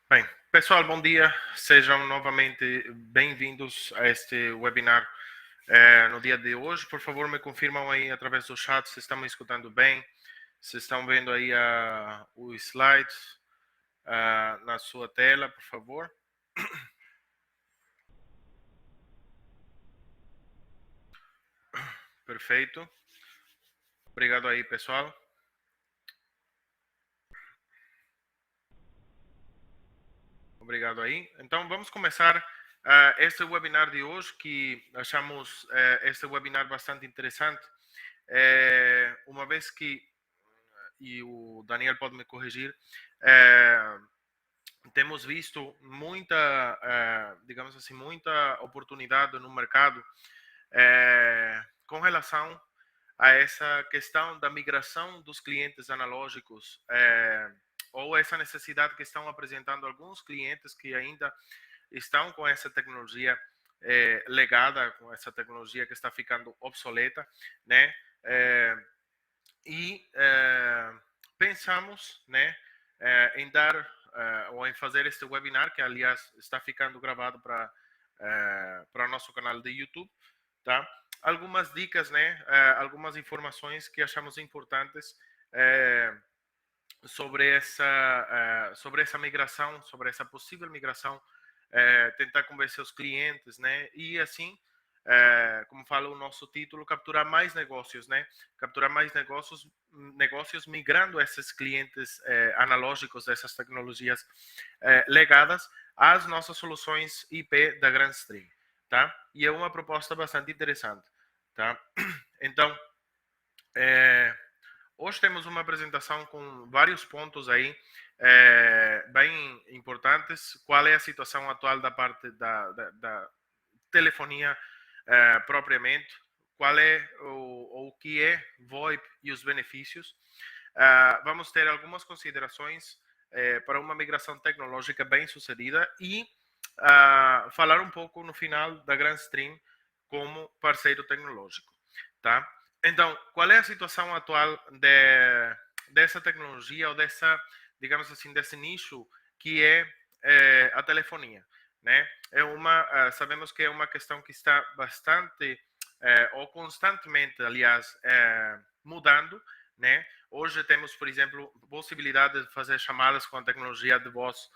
Bem, pessoal, bom dia. Sejam novamente bem-vindos a este webinar no dia de hoje. Por favor, me confirmam aí através do chat se estão me escutando bem, se estão vendo aí os slides na sua tela, por favor. Perfeito. Obrigado aí, pessoal. Obrigado aí. Então, vamos começar este webinar de hoje, que achamos este webinar bastante interessante, uma vez que, e o Daniel pode me corrigir, temos visto muita, digamos assim, muita oportunidade no mercado com relação a essa questão da migração dos clientes analógicos, ou essa necessidade que estão apresentando alguns clientes que ainda estão com essa tecnologia legada, com essa tecnologia que está ficando obsoleta, né? E pensamos, né, em dar ou em fazer este webinar, que aliás está ficando gravado para o nosso canal de YouTube, tá? Algumas dicas, né, algumas informações que achamos importantes sobre essa migração, sobre essa possível migração, tentar convencer os clientes, né, e assim, como fala o nosso título, capturar mais negócios, né, capturar mais negócios migrando esses clientes analógicos dessas tecnologias legadas às nossas soluções IP da Grandstream, tá? E é uma proposta bastante interessante, tá? Então, hoje temos uma apresentação com vários pontos aí bem importantes. Qual é a situação atual da parte da telefonia propriamente? Qual é o que é VoIP e os benefícios? Vamos ter algumas considerações para uma migração tecnológica bem sucedida e falar um pouco no final da Grandstream como parceiro tecnológico, tá? Então, qual é a situação atual dessa tecnologia ou dessa, digamos assim, desse nicho que é a telefonia, né? Sabemos que é uma questão que está bastante ou constantemente, aliás, mudando, né? Hoje temos, por exemplo, possibilidade de fazer chamadas com a tecnologia de voz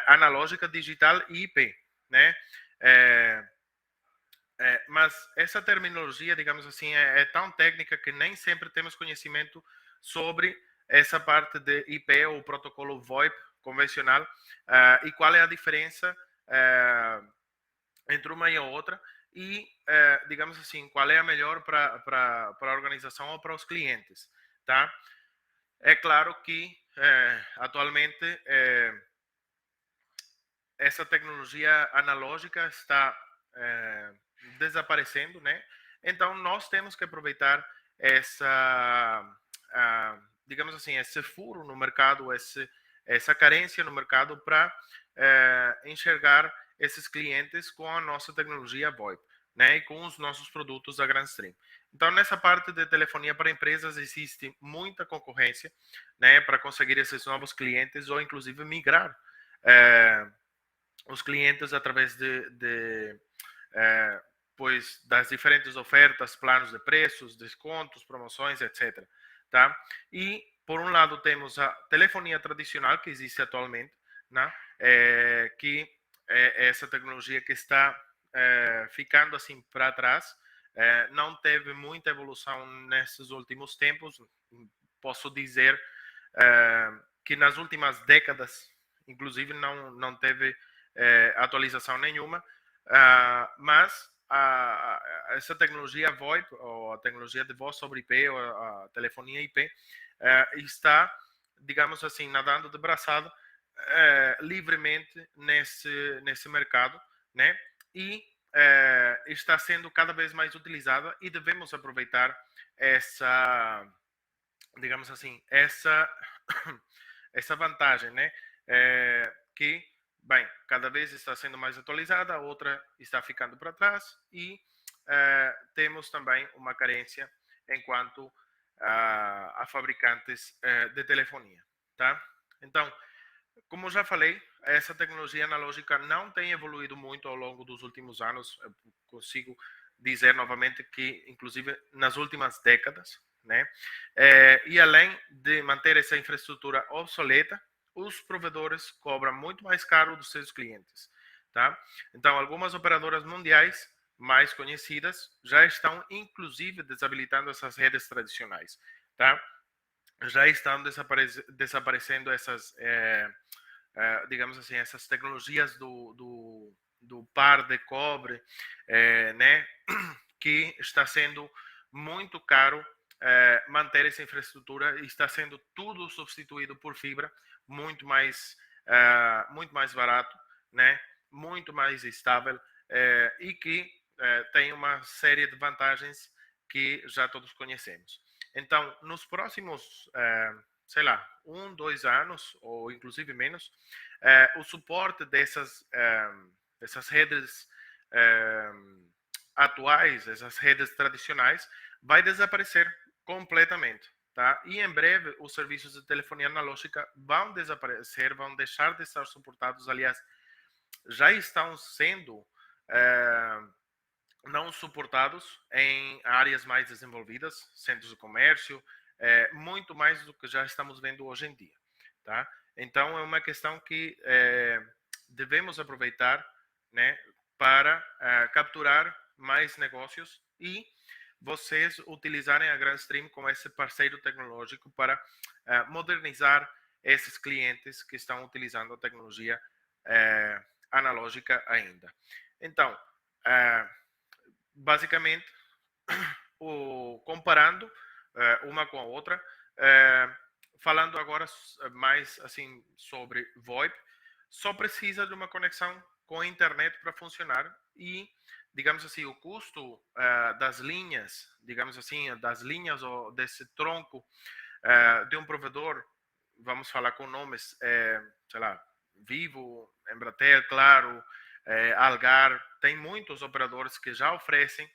analógica, digital e IP, né? Mas essa terminologia, digamos assim, é tão técnica que nem sempre temos conhecimento sobre essa parte de IP ou protocolo VoIP convencional e qual é a diferença entre uma e a outra e, digamos assim, qual é a melhor para a organização ou para os clientes, tá? É claro que atualmente essa tecnologia analógica está desaparecendo, né? Então nós temos que aproveitar digamos assim, esse furo no mercado, essa carência no mercado para enxergar esses clientes com a nossa tecnologia VoIP, né? E com os nossos produtos da Grandstream. Então nessa parte de telefonia para empresas existe muita concorrência, né? Para conseguir esses novos clientes ou inclusive migrar os clientes através pois das diferentes ofertas, planos de preços, descontos, promoções, etc. Tá? E por um lado temos a telefonia tradicional que existe atualmente, né? Que é essa tecnologia que está ficando assim para trás, não teve muita evolução nesses últimos tempos. Posso dizer que nas últimas décadas, inclusive, não teve atualização nenhuma, mas essa tecnologia VoIP, ou a tecnologia de voz sobre IP, ou a telefonia IP, está, digamos assim, nadando de braçada livremente nesse mercado, né? E está sendo cada vez mais utilizada e devemos aproveitar essa, digamos assim, essa vantagem, né? Que, bem, cada vez está sendo mais atualizada, a outra está ficando para trás e temos também uma carência enquanto a fabricantes de telefonia, tá? Então, Como já falei, essa tecnologia analógica não tem evoluído muito ao longo dos últimos anos. Eu consigo dizer novamente que, inclusive, nas últimas décadas, né? E além de manter essa infraestrutura obsoleta, os provedores cobram muito mais caro dos seus clientes, tá? Então, algumas operadoras mundiais mais conhecidas já estão, inclusive, desabilitando essas redes tradicionais, tá? Já estão desaparecendo essas digamos assim, essas tecnologias do par de cobre, né, que está sendo muito caro manter essa infraestrutura e está sendo tudo substituído por fibra, muito mais barato, né, muito mais estável e que tem uma série de vantagens que já todos conhecemos. Então, nos próximos sei lá, 2 anos, ou inclusive menos, o suporte dessas redes atuais, essas redes tradicionais, vai desaparecer completamente. Tá? E em breve, os serviços de telefonia analógica vão desaparecer, vão deixar de estar suportados. Aliás, já estão sendo não suportados em áreas mais desenvolvidas, centros de comércio, muito mais do que já estamos vendo hoje em dia, tá? Então é uma questão que devemos aproveitar, né, para capturar mais negócios e vocês utilizarem a Grandstream como esse parceiro tecnológico para modernizar esses clientes que estão utilizando a tecnologia analógica ainda. Então, basicamente, comparando uma com a outra, falando agora mais assim sobre VoIP, só precisa de uma conexão com a internet para funcionar e, digamos assim, o custo das linhas, digamos assim, das linhas ou desse tronco de um provedor, vamos falar com nomes, sei lá, Vivo, Embratel, Claro, Algar, tem muitos operadores que já oferecem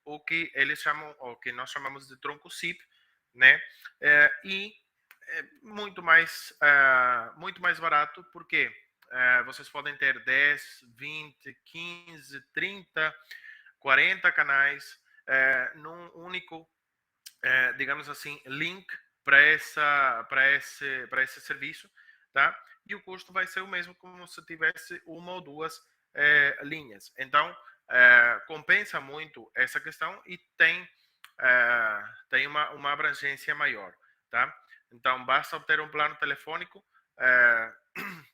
o que eles chamam, o que nós chamamos de tronco SIP, né? E muito mais barato, porque vocês podem ter 10, 20, 15, 30, 40 canais num único, digamos assim, link para esse serviço, tá? E o custo vai ser o mesmo como se tivesse uma ou duas linhas. Então, compensa muito essa questão e tem uma abrangência maior, tá? Então, basta obter um plano telefônico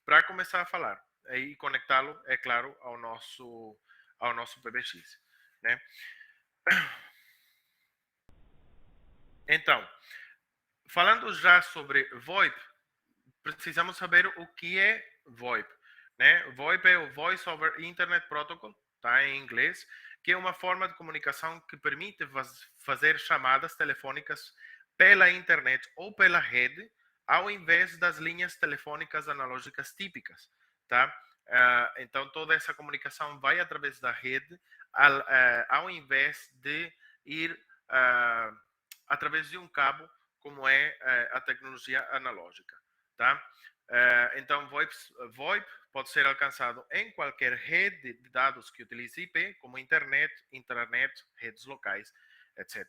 para começar a falar e conectá-lo, é claro, ao nosso PBX, né? Então, falando já sobre VoIP, precisamos saber o que é VoIP, né? VoIP é o Voice over Internet Protocol, tá, em inglês, que é uma forma de comunicação que permite fazer chamadas telefônicas pela internet ou pela rede, ao invés das linhas telefônicas analógicas típicas, tá? Então toda essa comunicação vai através da rede, ao invés de ir através de um cabo, como é a tecnologia analógica, tá? Então, VoIP pode ser alcançado em qualquer rede de dados que utilize IP, como internet, intranet, redes locais, etc.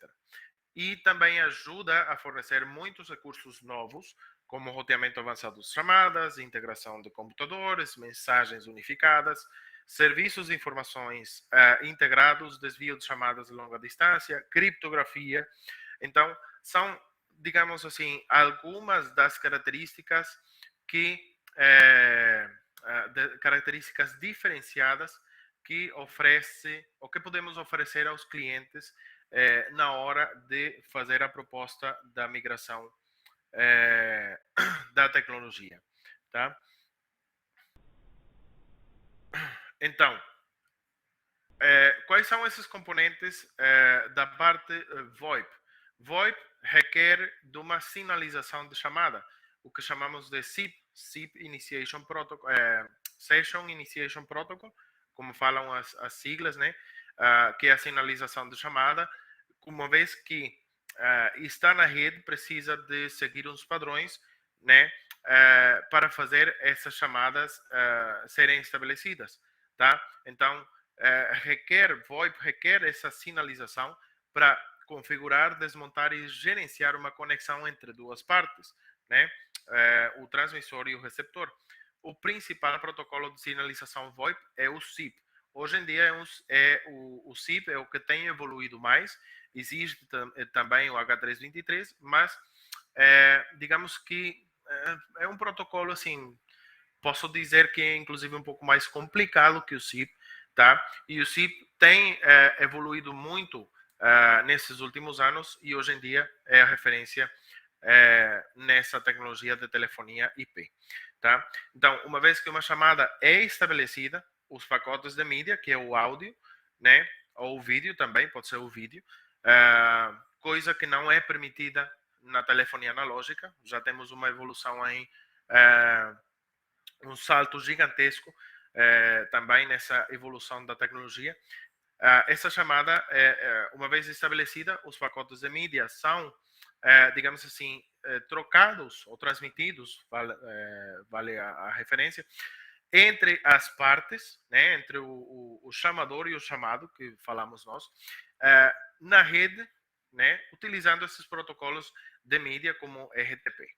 E também ajuda a fornecer muitos recursos novos, como roteamento avançado de chamadas, integração de computadores, mensagens unificadas, serviços de informações integrados, desvio de chamadas de longa distância, criptografia. Então, são, digamos assim, algumas das características que características diferenciadas que oferece ou que podemos oferecer aos clientes na hora de fazer a proposta da migração da tecnologia, tá? Então, quais são esses componentes da parte VoIP? VoIP requer de uma sinalização de chamada, o que chamamos de SIP Initiation Protocol, Session Initiation Protocol, como falam as siglas, né? Que é a sinalização de chamada, uma vez que está na rede, precisa de seguir uns padrões, né? para fazer essas chamadas serem estabelecidas, tá? Então, VoIP requer essa sinalização para configurar, desmontar e gerenciar uma conexão entre duas partes, né? O transmissor e o receptor. O principal protocolo de sinalização VoIP é o SIP. Hoje em dia o SIP é o que tem evoluído mais. Existe também o H323, mas digamos que é um protocolo assim, posso dizer que é inclusive um pouco mais complicado que o SIP, tá? E o SIP tem evoluído muito nesses últimos anos e hoje em dia é a referência nessa tecnologia de telefonia IP, tá? Então, uma vez que uma chamada é estabelecida, os pacotes de mídia, que é o áudio, né? Ou o vídeo também, pode ser o vídeo, coisa que não é permitida na telefonia analógica. Já temos uma evolução aí, um salto gigantesco também nessa evolução da tecnologia. Essa chamada, uma vez estabelecida, os pacotes de mídia são, digamos assim, trocados ou transmitidos, vale a referência, entre as partes, né, entre o chamador e o chamado, que falamos nós, na rede, né, utilizando esses protocolos de mídia como RTP.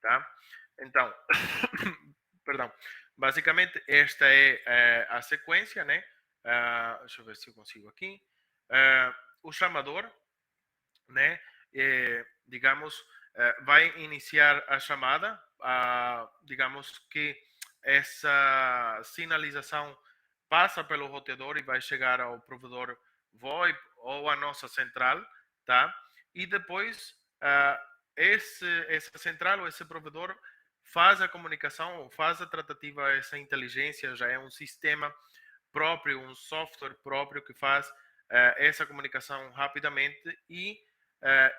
Tá? Então, perdão, basicamente esta é a sequência, né? Deixa eu ver se eu consigo aqui. O chamador, né? Digamos, vai iniciar a chamada. Digamos que essa sinalização passa pelo roteador e vai chegar ao provedor VoIP ou à nossa central, tá? E depois essa central ou esse provedor faz a comunicação, faz a tratativa, essa inteligência já é um sistema próprio, um software próprio que faz essa comunicação rapidamente e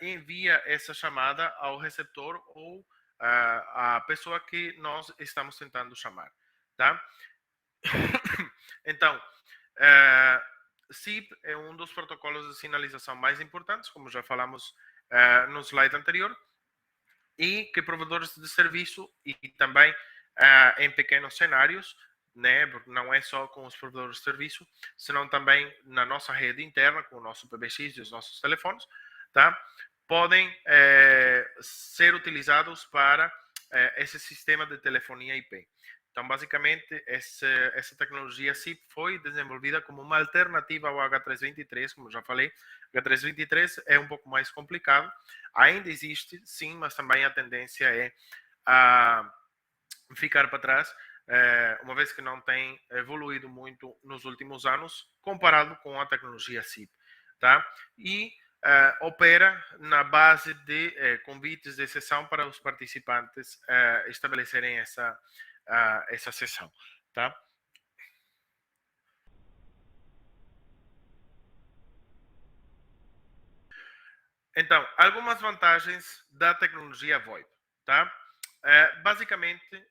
envia essa chamada ao receptor ou à pessoa que nós estamos tentando chamar, tá? Então, SIP é um dos protocolos de sinalização mais importantes, como já falamos no slide anterior, e que provedores de serviço e também em pequenos cenários, né, porque não é só com os provedores de serviço, senão também na nossa rede interna, com o nosso PBX e os nossos telefones, tá? Podem ser utilizados para esse sistema de telefonia IP. Então, basicamente, essa tecnologia SIP foi desenvolvida como uma alternativa ao H323, como já falei. O H323 é um pouco mais complicado, ainda existe, sim, mas também a tendência é a ficar para trás, uma vez que não tem evoluído muito nos últimos anos, comparado com a tecnologia SIP, tá? E opera na base de convites de exceção para os participantes estabelecerem essa sessão, tá? Então, algumas vantagens da tecnologia VoIP, tá? Basicamente,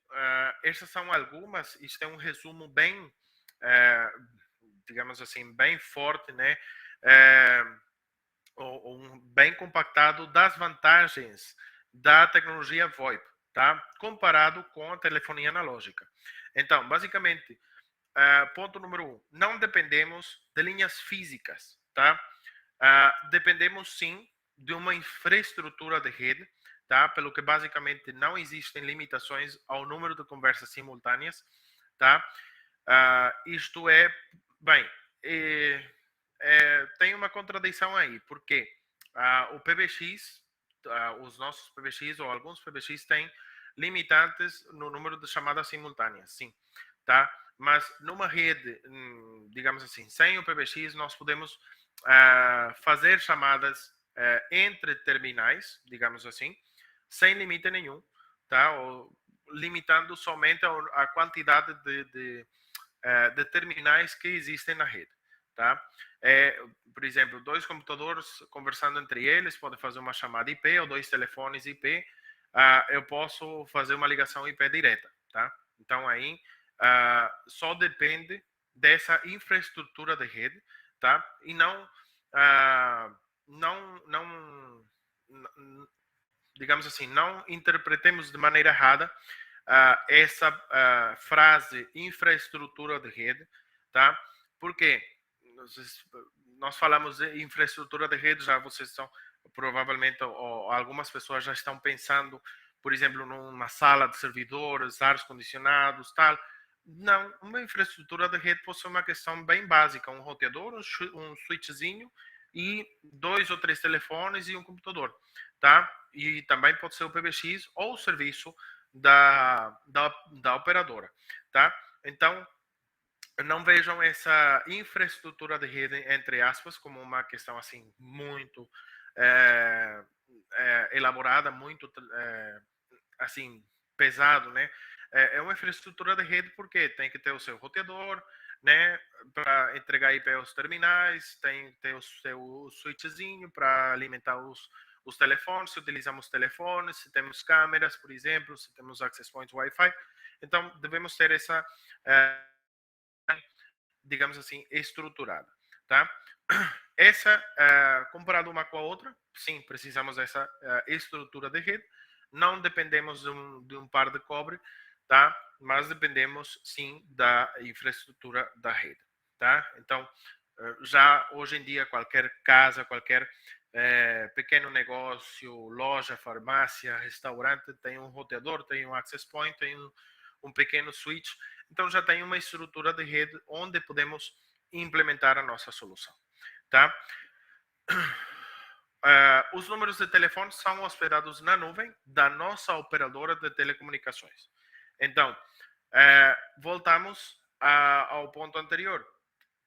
essas são algumas. Isto é um resumo bem, digamos assim, bem forte, né? Bem compactado das vantagens da tecnologia VoIP, tá? Comparado com a telefonia analógica. Então, basicamente, ponto número 1, não dependemos de linhas físicas, tá? Dependemos sim de uma infraestrutura de rede, tá? Pelo que basicamente não existem limitações ao número de conversas simultâneas, tá? Isto é, bem, tem uma contradição aí, porque o PBX, os nossos PBX ou alguns PBX têm limitantes no número de chamadas simultâneas, sim, tá? Mas numa rede, digamos assim, sem o PBX, nós podemos fazer chamadas entre terminais, digamos assim, sem limite nenhum, tá? Ou limitando somente a quantidade de terminais que existem na rede, tá? Por exemplo, dois computadores conversando entre eles podem fazer uma chamada IP ou dois telefones IP. Eu posso fazer uma ligação IP direta, tá? Então aí só depende dessa infraestrutura de rede, tá? E não digamos assim, não interpretemos de maneira errada essa frase infraestrutura de rede, tá? Porque nós falamos de infraestrutura de rede, já vocês estão, provavelmente, ou algumas pessoas já estão pensando, por exemplo, numa sala de servidores, ar condicionados, tal. Não, uma infraestrutura de rede pode ser uma questão bem básica, um roteador, um switchzinho e 2 ou 3 telefones e um computador, tá? E também pode ser o PBX ou o serviço da operadora, tá? Então, não vejam essa infraestrutura de rede, entre aspas, como uma questão assim muito elaborada, muito assim pesado, né? É uma infraestrutura de rede porque tem que ter o seu roteador, né, para entregar IP aos terminais, tem que ter o seu switchzinho para alimentar os telefones, se utilizamos telefones, se temos câmeras, por exemplo, se temos access points Wi-Fi. Então, devemos ter essa, digamos assim, estruturada, tá? Essa, comparado uma com a outra, sim, precisamos dessa estrutura de rede. Não dependemos de um par de cobre, tá? Mas dependemos, sim, da infraestrutura da rede, tá? Então, já hoje em dia, qualquer casa, qualquer pequeno negócio, loja, farmácia, restaurante, tem um roteador, tem um access point, tem um pequeno switch. Então, já tem uma estrutura de rede onde podemos implementar a nossa solução, tá? Os números de telefone são hospedados na nuvem da nossa operadora de telecomunicações. Então, voltamos ao ponto anterior.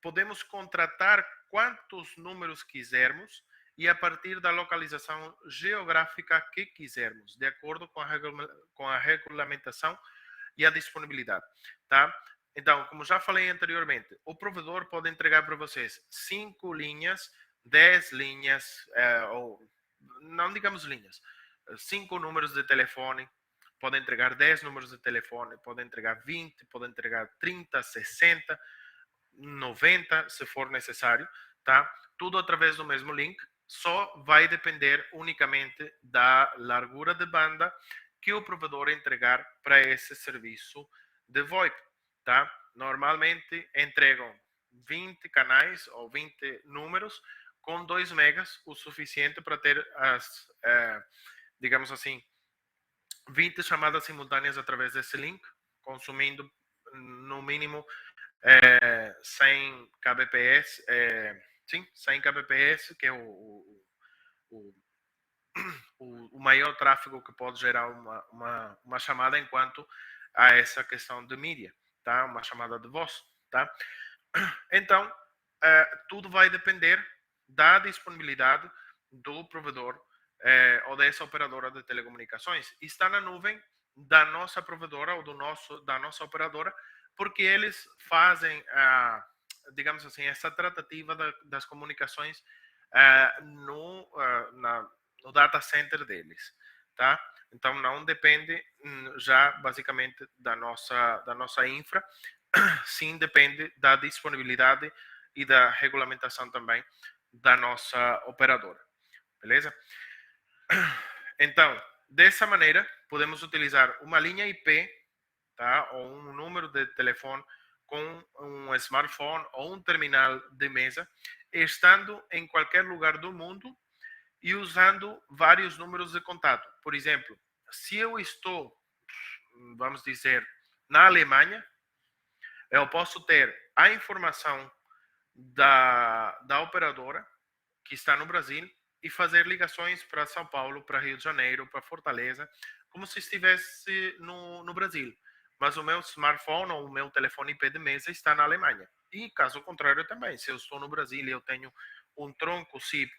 Podemos contratar quantos números quisermos e a partir da localização geográfica que quisermos, de acordo com a regulamentação e a disponibilidade, tá? Então, como já falei anteriormente, o provedor pode entregar para vocês 5 linhas, 10 linhas, ou não digamos linhas, 5 números de telefone, pode entregar 10 números de telefone, pode entregar 20, pode entregar 30, 60, 90, se for necessário, tá? Tudo através do mesmo link, só vai depender unicamente da largura de banda que o provedor entregar para esse serviço de VoIP, tá? Normalmente entregam 20 canais ou 20 números com 2 megas, o suficiente para ter as, digamos assim, 20 chamadas simultâneas através desse link, consumindo no mínimo 100 kbps, sim, 100 kbps, que é o, o maior tráfego que pode gerar uma chamada enquanto a essa questão de mídia, tá? Uma chamada de voz, tá? Então, tudo vai depender da disponibilidade do provedor ou dessa operadora de telecomunicações. Está na nuvem da nossa provedora ou da nossa operadora, porque eles fazem, digamos assim, essa tratativa das comunicações no data center deles, tá? Então não depende já basicamente da nossa infra, sim depende da disponibilidade e da regulamentação também da nossa operadora, beleza? Então, dessa maneira, podemos utilizar uma linha IP, tá? Ou um número de telefone com um smartphone ou um terminal de mesa, estando em qualquer lugar do mundo e usando vários números de contato. Por exemplo, se eu estou, vamos dizer, na Alemanha, eu posso ter a informação da operadora que está no Brasil e fazer ligações para São Paulo, para Rio de Janeiro, para Fortaleza, como se estivesse no Brasil. Mas o meu smartphone ou o meu telefone IP de mesa está na Alemanha. E caso contrário também, se eu estou no Brasil e eu tenho um tronco SIP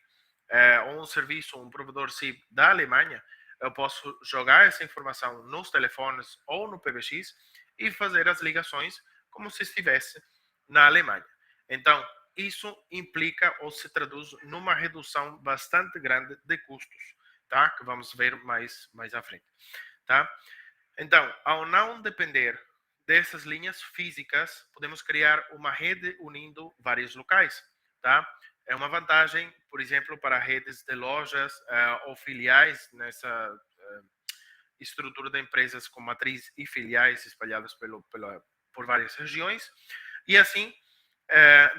ou um serviço, um provedor SIP da Alemanha, eu posso jogar essa informação nos telefones ou no PBX e fazer as ligações como se estivesse na Alemanha. Então, isso implica ou se traduz numa redução bastante grande de custos, tá? Que vamos ver mais à frente, tá? Então, ao não depender dessas linhas físicas, podemos criar uma rede unindo vários locais, tá? É uma vantagem, por exemplo, para redes de lojas ou filiais nessa estrutura de empresas com matriz e filiais espalhadas por várias regiões. E assim,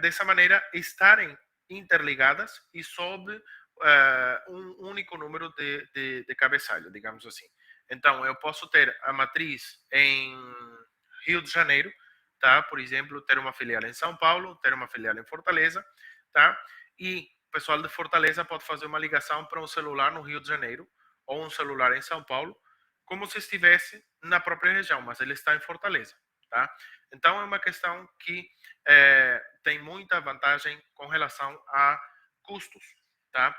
dessa maneira, estarem interligadas e sob um único número de cabeçalho, digamos assim. Então, eu posso ter a matriz em Rio de Janeiro, tá? Por exemplo, ter uma filial em São Paulo, ter uma filial em Fortaleza, tá? E o pessoal de Fortaleza pode fazer uma ligação para um celular no Rio de Janeiro ou um celular em São Paulo, como se estivesse na própria região, mas ele está em Fortaleza, tá? Então, é uma questão que tem muita vantagem com relação a custos, tá?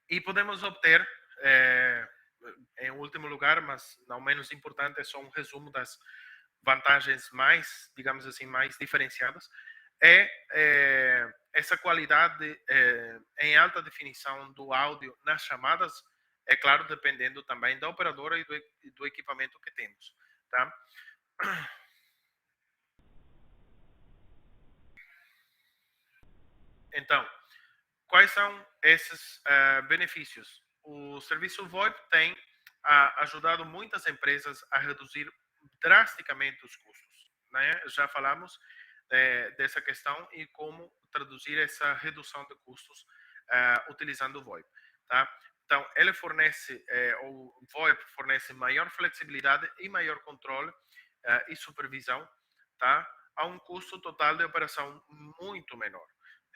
E podemos obter, em último lugar, mas não menos importante, é só um resumo das vantagens mais, digamos assim, mais diferenciadas, essa qualidade em alta definição do áudio nas chamadas, é claro, dependendo também da operadora e do equipamento que temos, tá? Então, quais são esses benefícios? O serviço VoIP tem ajudado muitas empresas a reduzir drasticamente os custos, né? Já falamos dessa questão e como traduzir essa redução de custos utilizando o VoIP, tá? Então, ele fornece, o VoIP fornece maior flexibilidade e maior controle e supervisão, tá? A um custo total de operação muito menor.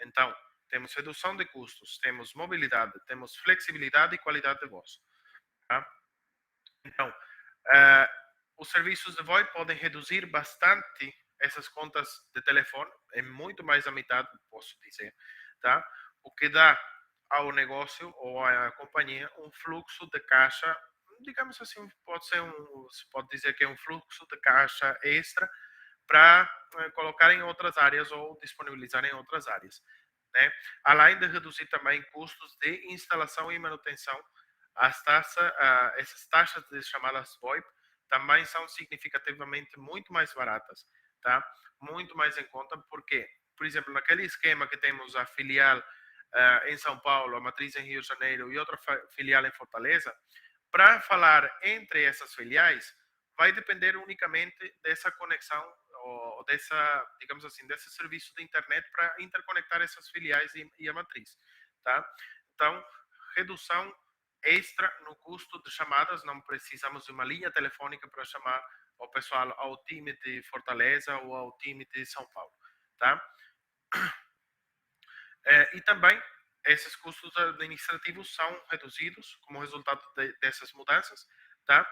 Então, temos redução de custos, temos mobilidade, temos flexibilidade e qualidade de voz, tá? Então, uh, os serviços de VoIP podem reduzir bastante essas contas de telefone, é muito mais da metade, posso dizer, tá? O que dá ao negócio ou à companhia um fluxo de caixa, digamos assim, se pode dizer que é um fluxo de caixa extra para colocar em outras áreas ou disponibilizar em outras áreas, né? Além de reduzir também custos de instalação e manutenção, essas taxas de chamadas VoIP também são significativamente muito mais baratas, tá? Muito mais em conta, porque, por exemplo, naquele esquema que temos a filial em São Paulo, a matriz em Rio de Janeiro e outra filial em Fortaleza, para falar entre essas filiais, vai depender unicamente dessa conexão ou dessa, digamos assim, desse serviço de internet para interconectar essas filiais e a matriz, tá? Então, redução extra no custo de chamadas, não precisamos de uma linha telefônica para chamar o pessoal ao time de Fortaleza ou ao time de São Paulo, tá? E também esses custos administrativos são reduzidos como resultado dessas mudanças, tá?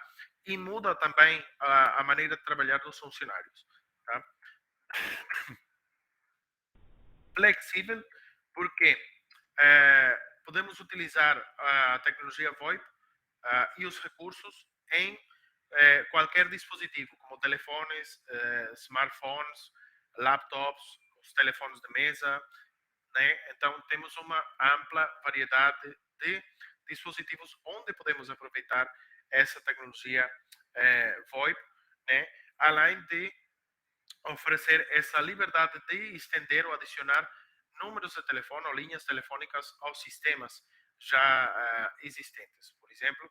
E muda também a maneira de trabalhar dos funcionários, tá? Flexível, porque podemos utilizar a tecnologia VoIP e os recursos em qualquer dispositivo, como telefones, smartphones, laptops, os telefones de mesa, né? Então, temos uma ampla variedade de dispositivos onde podemos aproveitar essa tecnologia VoIP, né? Além de oferecer essa liberdade de estender ou adicionar números de telefone ou linhas telefônicas aos sistemas já existentes. Por exemplo,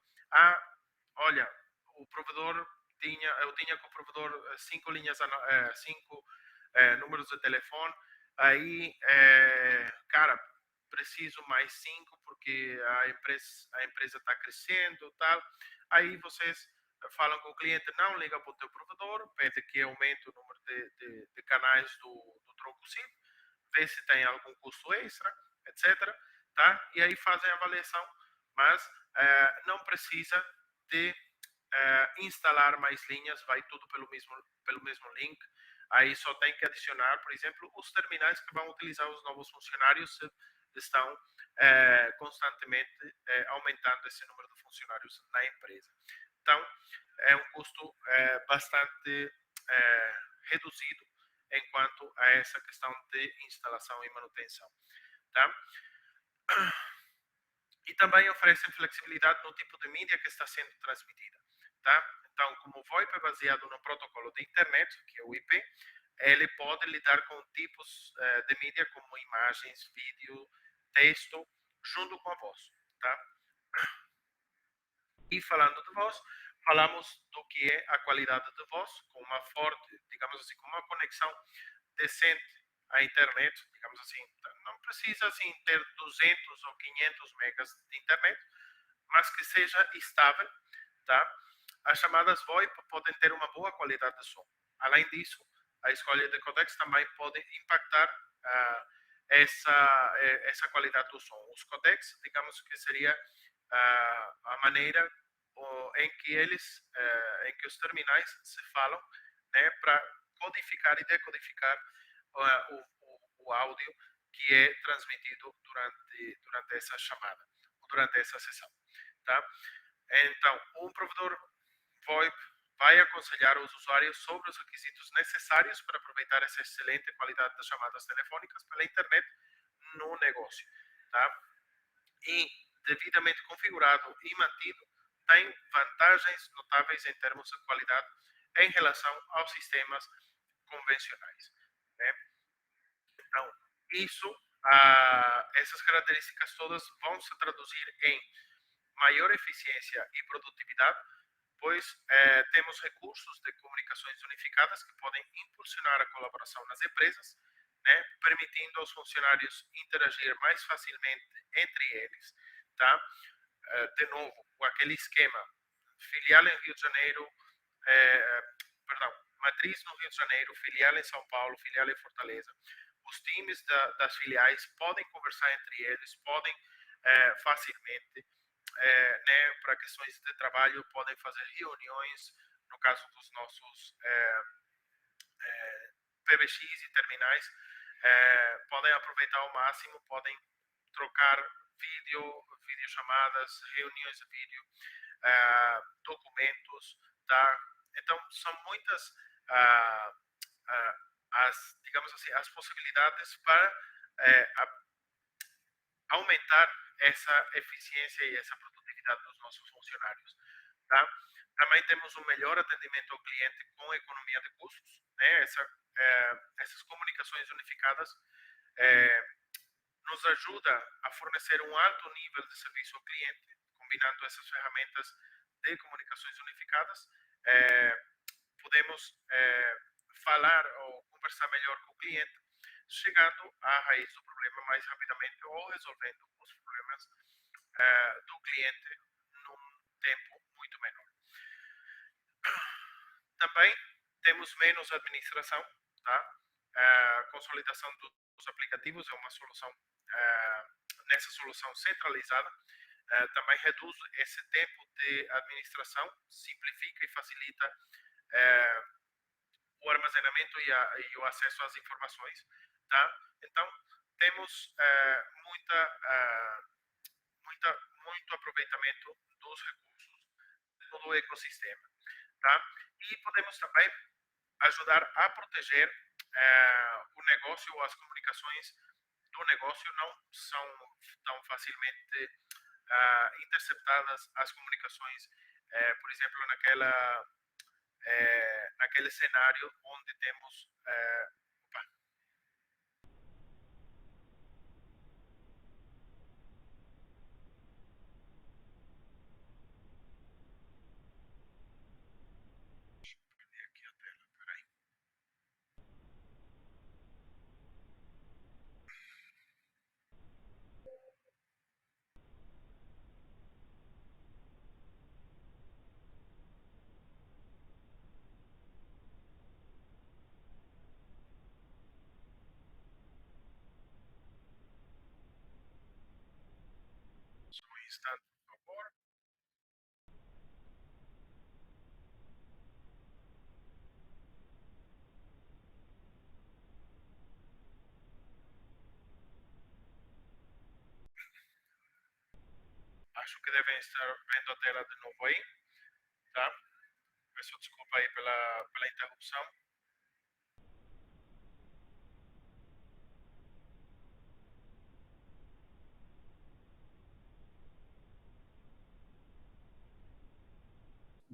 olha, o provedor eu tinha com o provedor cinco linhas, cinco números de telefone, aí, cara, preciso mais cinco porque a empresa está crescendo, tal. Aí vocês falam com o cliente, não liga para o teu provedor, pede que aumente o número de canais do tronco SIM, vê se tem algum custo extra, etc. Tá? E aí fazem a avaliação, mas não precisa de instalar mais linhas, vai tudo pelo mesmo link. Aí só tem que adicionar, por exemplo, os terminais que vão utilizar os novos funcionários estão constantemente aumentando esse número de funcionários na empresa. Então, é um custo bastante reduzido enquanto a essa questão de instalação e manutenção. Tá? E também oferecem flexibilidade no tipo de mídia que está sendo transmitida. Tá? Então, como o VoIP é baseado no protocolo de internet, que é o IP, ele pode lidar com tipos de mídia como imagens, vídeo, texto, junto com a voz, tá? E falando de voz, falamos do que é a qualidade de voz, com uma forte, digamos assim, com uma conexão decente à internet, digamos assim, não precisa assim ter 200 ou 500 megas de internet, mas que seja estável, tá? As chamadas VoIP podem ter uma boa qualidade de som. Além disso, a escolha de codecs também pode impactar essa qualidade do som. Os codecs, digamos que seria a maneira em que em que os terminais se falam, né, para codificar e decodificar o áudio que é transmitido durante essa chamada, durante essa sessão, tá? Então, um provedor VoIP vai aconselhar os usuários sobre os requisitos necessários para aproveitar essa excelente qualidade das chamadas telefônicas pela internet no negócio, tá? E devidamente configurado e mantido, tem vantagens notáveis em termos de qualidade em relação aos sistemas convencionais, né? Então, essas características todas vão se traduzir em maior eficiência e produtividade, pois temos recursos de comunicações unificadas que podem impulsionar a colaboração nas empresas, né, permitindo aos funcionários interagir mais facilmente entre eles, tá? De novo, aquele esquema, filial em Rio de Janeiro, é, perdão, matriz no Rio de Janeiro, filial em São Paulo, filial em Fortaleza. Os times das filiais podem conversar entre eles, podem facilmente, né, para questões de trabalho, podem fazer reuniões, no caso dos nossos PBX e terminais, podem aproveitar ao máximo, podem trocar videochamadas, reuniões de vídeo, documentos, tá? Então, são muitas digamos assim, as possibilidades para aumentar essa eficiência e essa produtividade dos nossos funcionários, tá? Também temos um melhor atendimento ao cliente com economia de custos, né? Essas comunicações unificadas nos ajuda a fornecer um alto nível de serviço ao cliente, combinando essas ferramentas de comunicações unificadas, podemos falar ou conversar melhor com o cliente, chegando à raiz do problema mais rapidamente ou resolvendo os problemas do cliente num tempo muito menor. Também temos menos administração, tá? A consolidação dos aplicativos é uma solução, nessa solução centralizada, também reduz esse tempo de administração, simplifica e facilita o armazenamento e o acesso às informações, tá? Então, temos muito aproveitamento dos recursos de todo o ecossistema, tá? E podemos também ajudar a proteger o negócio ou as comunicações do negócio não são tão facilmente interceptadas as comunicações, por exemplo, naquele cenário onde temos opa, aqui a tela, peraí. Só um instante, por favor. Acho que devem estar vendo a tela de novo aí, tá? Peço desculpa aí pela interrupção.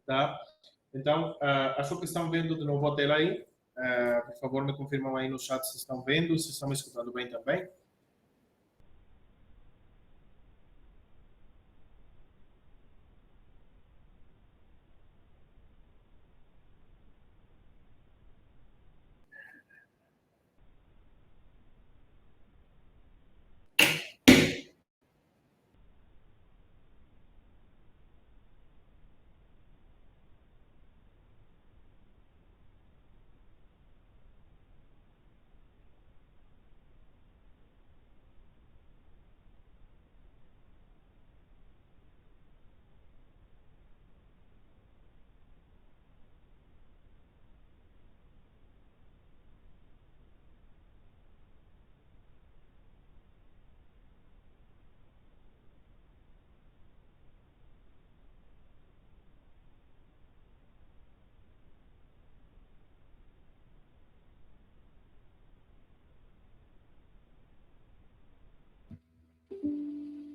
Tá? Então, acho que estão vendo de novo a tela aí. Por favor, me confirmam aí no chat se estão vendo, se estão me escutando bem também.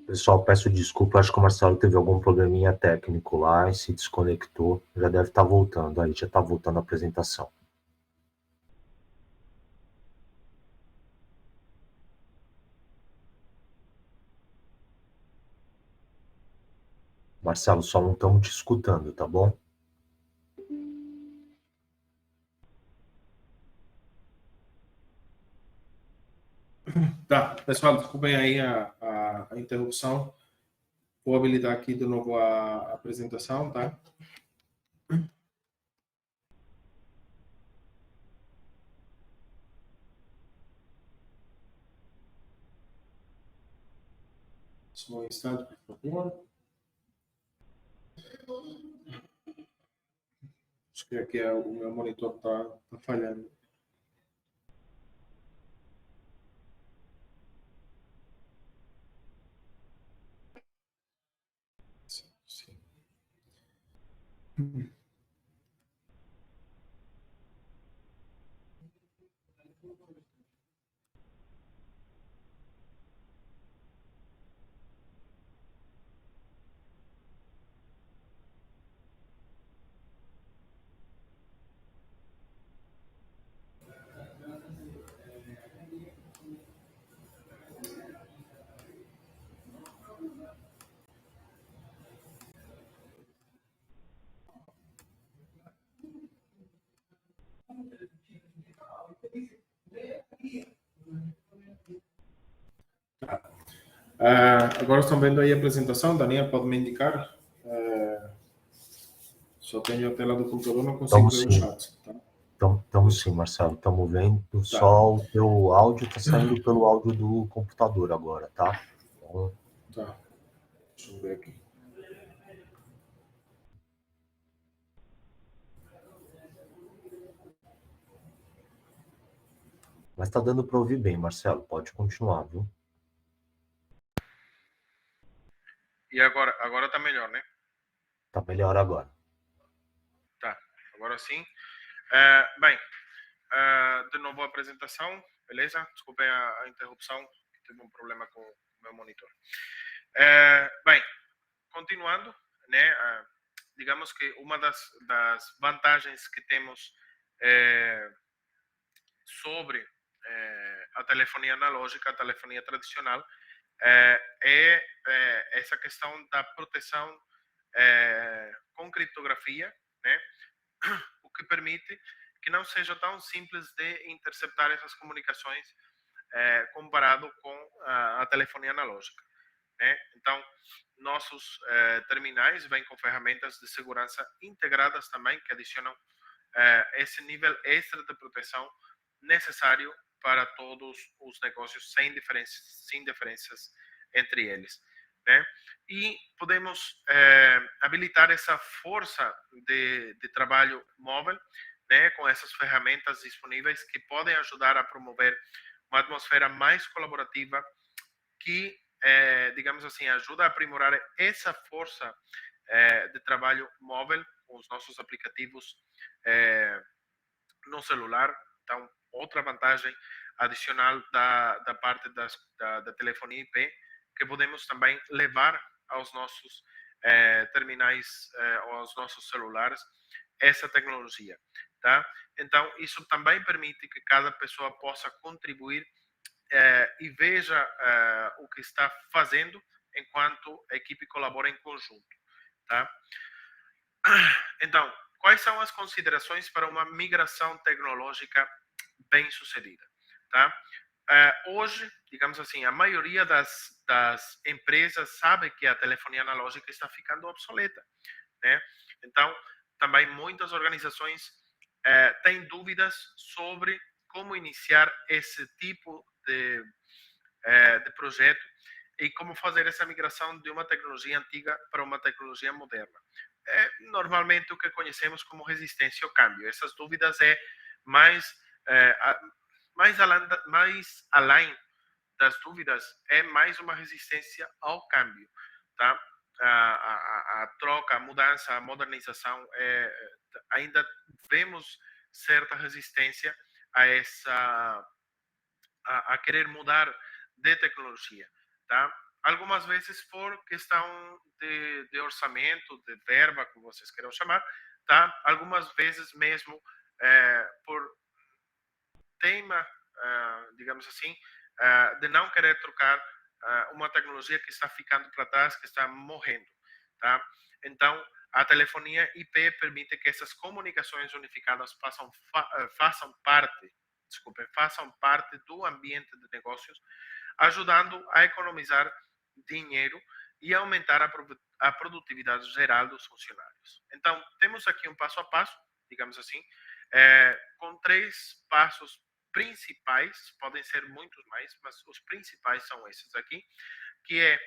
Pessoal, peço desculpa, acho que o Marcelo teve algum probleminha técnico lá e se desconectou. Já deve estar voltando, aí já está voltando a apresentação. Marcelo, só não estamos te escutando, tá bom? Tá, pessoal, desculpem aí a interrupção. Vou habilitar aqui de novo a apresentação, tá? Só um instante, por favor. Acho que aqui o meu monitor tá falhando. Sim. Tá. Agora estão vendo aí a apresentação, Daniel, pode me indicar? Só tenho a tela do computador, não consigo ver o chat. Tá? Estamos sim, Marcelo, estamos vendo, Tá. só o teu áudio está saindo pelo áudio do computador agora, tá? Então... Tá, deixa eu ver aqui. Mas está dando para ouvir bem, Marcelo, pode continuar, viu? E agora tá melhor, né? Tá melhor agora. Tá, agora sim. Bem, de novo a apresentação, beleza? Desculpem a interrupção, tive um problema com o meu monitor. Bem, continuando, né? Digamos que uma das vantagens que temos sobre a telefonia analógica, a telefonia tradicional, essa questão da proteção com criptografia, né? O que permite que não seja tão simples de interceptar essas comunicações comparado com a telefonia analógica, né? Então, nossos terminais vêm com ferramentas de segurança integradas também, que adicionam esse nível extra de proteção necessário para todos os negócios sem diferenças entre eles, né? E podemos habilitar essa força de trabalho móvel, né, com essas ferramentas disponíveis que podem ajudar a promover uma atmosfera mais colaborativa que, digamos assim, ajuda a aprimorar essa força de trabalho móvel com os nossos aplicativos no celular. Então, outra vantagem adicional da parte da telefonia IP, que podemos também levar aos nossos terminais ou aos nossos celulares essa tecnologia. tá? Então, isso também permite que cada pessoa possa contribuir e veja o que está fazendo enquanto a equipe colabora em conjunto, tá? Então, quais são as considerações para uma migração tecnológica bem sucedida, tá? Hoje, digamos assim, a maioria das empresas sabe que a telefonia analógica está ficando obsoleta, né? Então, também muitas organizações têm dúvidas sobre como iniciar esse tipo de projeto e como fazer essa migração de uma tecnologia antiga para uma tecnologia moderna. Normalmente o que conhecemos como resistência ao câmbio. Essas dúvidas é mais, mais além das dúvidas, é mais uma resistência ao câmbio, tá? A troca, a mudança, a modernização, ainda vemos certa resistência a essa a querer mudar de tecnologia, tá? Algumas vezes por questão de orçamento, de verba, como vocês queiram chamar, tá? Algumas vezes mesmo por tema, digamos assim, de não querer trocar uma tecnologia que está ficando para trás, que está morrendo, tá? Então, a telefonia IP permite que essas comunicações unificadas façam parte, desculpe, façam parte do ambiente de negócios, ajudando a economizar dinheiro e aumentar a produtividade geral dos funcionários. Então, temos aqui um passo a passo, digamos assim, com 3 passos principais, podem ser muitos mais, mas os principais são esses aqui, que é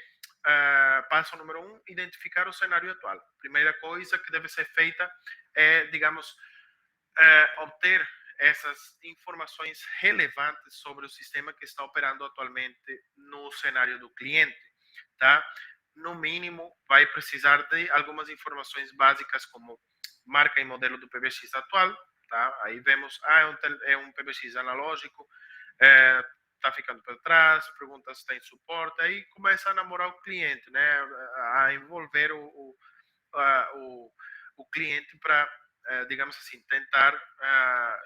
passo número 1, identificar o cenário atual. Primeira coisa que deve ser feita é, digamos, obter essas informações relevantes sobre o sistema que está operando atualmente no cenário do cliente, tá? No mínimo, vai precisar de algumas informações básicas como marca e modelo do PBX atual, tá? Aí vemos, é um PBX analógico, está ficando para trás, pergunta se tem suporte, aí começa a namorar o cliente, né? A envolver o cliente para, digamos assim, tentar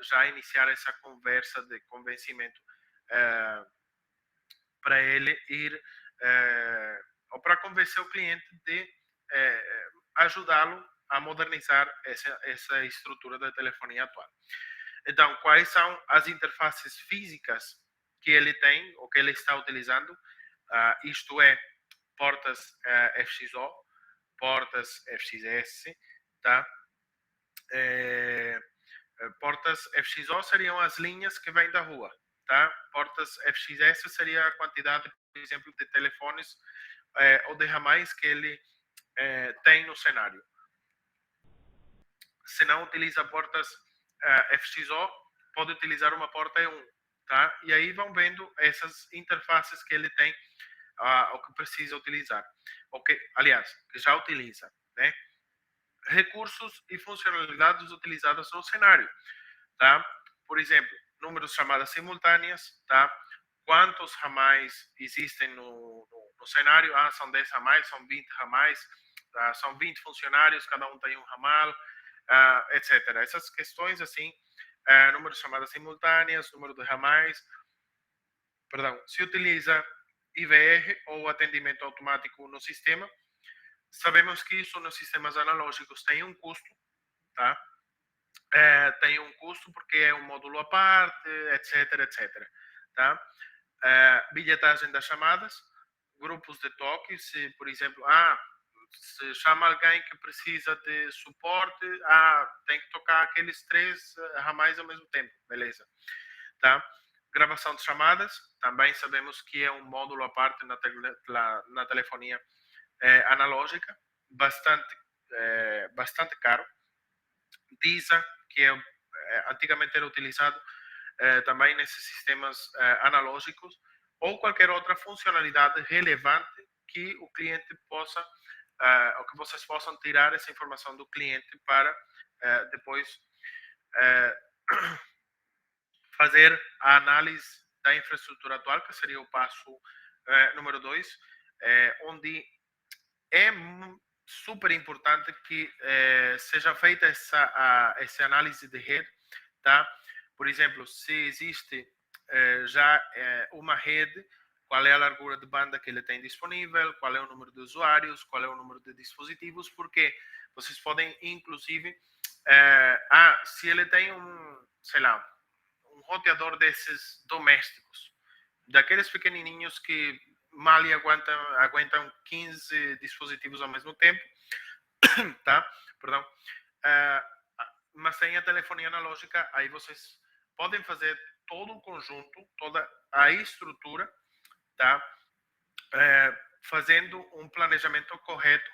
já iniciar essa conversa de convencimento para ele ir, ou para convencer o cliente de ajudá-lo a modernizar essa estrutura da telefonia atual. Então, quais são as interfaces físicas que ele tem ou que ele está utilizando? Isto é, portas FXO, portas FXS, tá? Portas FXO seriam as linhas que vêm da rua, tá? Portas FXS seria a quantidade, por exemplo, de telefones ou de ramais que ele tem no cenário. Se não utiliza portas FXO, pode utilizar uma porta E1, tá? E aí vão vendo essas interfaces que ele tem, o que precisa utilizar. Aliás, que já utiliza, né? Recursos e funcionalidades utilizadas no cenário, tá? Por exemplo, números de chamadas simultâneas, tá? Quantos ramais existem no cenário? São 10 ramais, são 20 ramais, tá? São 20 funcionários, cada um tem um ramal, etc. Essas questões, assim, número de chamadas simultâneas, número de ramais, perdão, se utiliza IVR ou atendimento automático no sistema. Sabemos que isso nos sistemas analógicos tem um custo, tá? Tem um custo porque é um módulo à parte, etc, etc, tá? Bilhetagem das chamadas, grupos de toque, se, por exemplo, se chama alguém que precisa de suporte, tem que tocar aqueles 3 ramais ao mesmo tempo, beleza, tá? Gravação de chamadas, também sabemos que é um módulo à parte na telefonia analógica, bastante caro. DISA, que antigamente era utilizado também nesses sistemas analógicos, ou qualquer outra funcionalidade relevante que o cliente possa, ou que vocês possam tirar essa informação do cliente para depois fazer a análise da infraestrutura atual, que seria o passo número 2, onde é super importante que seja feita essa análise de rede tá? Por exemplo, se existe já uma rede, qual é a largura de banda que ele tem disponível, qual é o número de usuários, qual é o número de dispositivos, porque vocês podem, inclusive, se ele tem sei lá, um roteador desses domésticos, daqueles pequenininhos que mal aguentam 15 dispositivos ao mesmo tempo, tá? Perdão. Uh, mas tem a telefonia analógica, aí vocês podem fazer todo o conjunto, toda a estrutura, tá? Fazendo um planejamento correto,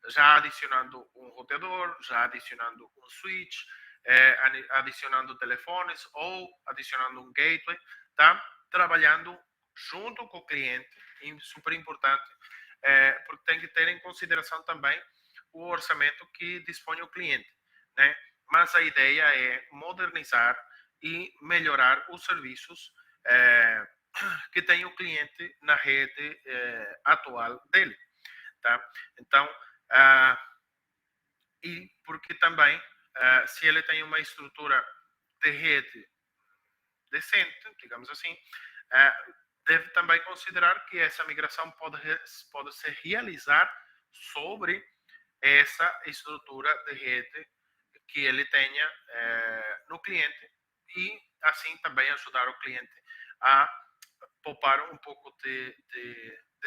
já adicionando um roteador, já adicionando um switch, adicionando telefones ou adicionando um gateway, tá? Trabalhando junto com o cliente, super importante, porque tem que ter em consideração também o orçamento que dispõe o cliente, né? Mas a ideia é modernizar e melhorar os serviços que tem o cliente na rede atual dele, tá? Então, e porque também, se ele tem uma estrutura de rede decente, digamos assim, deve também considerar que essa migração pode se realizar sobre essa estrutura de rede que ele tenha no cliente e assim também ajudar o cliente a poupar um pouco de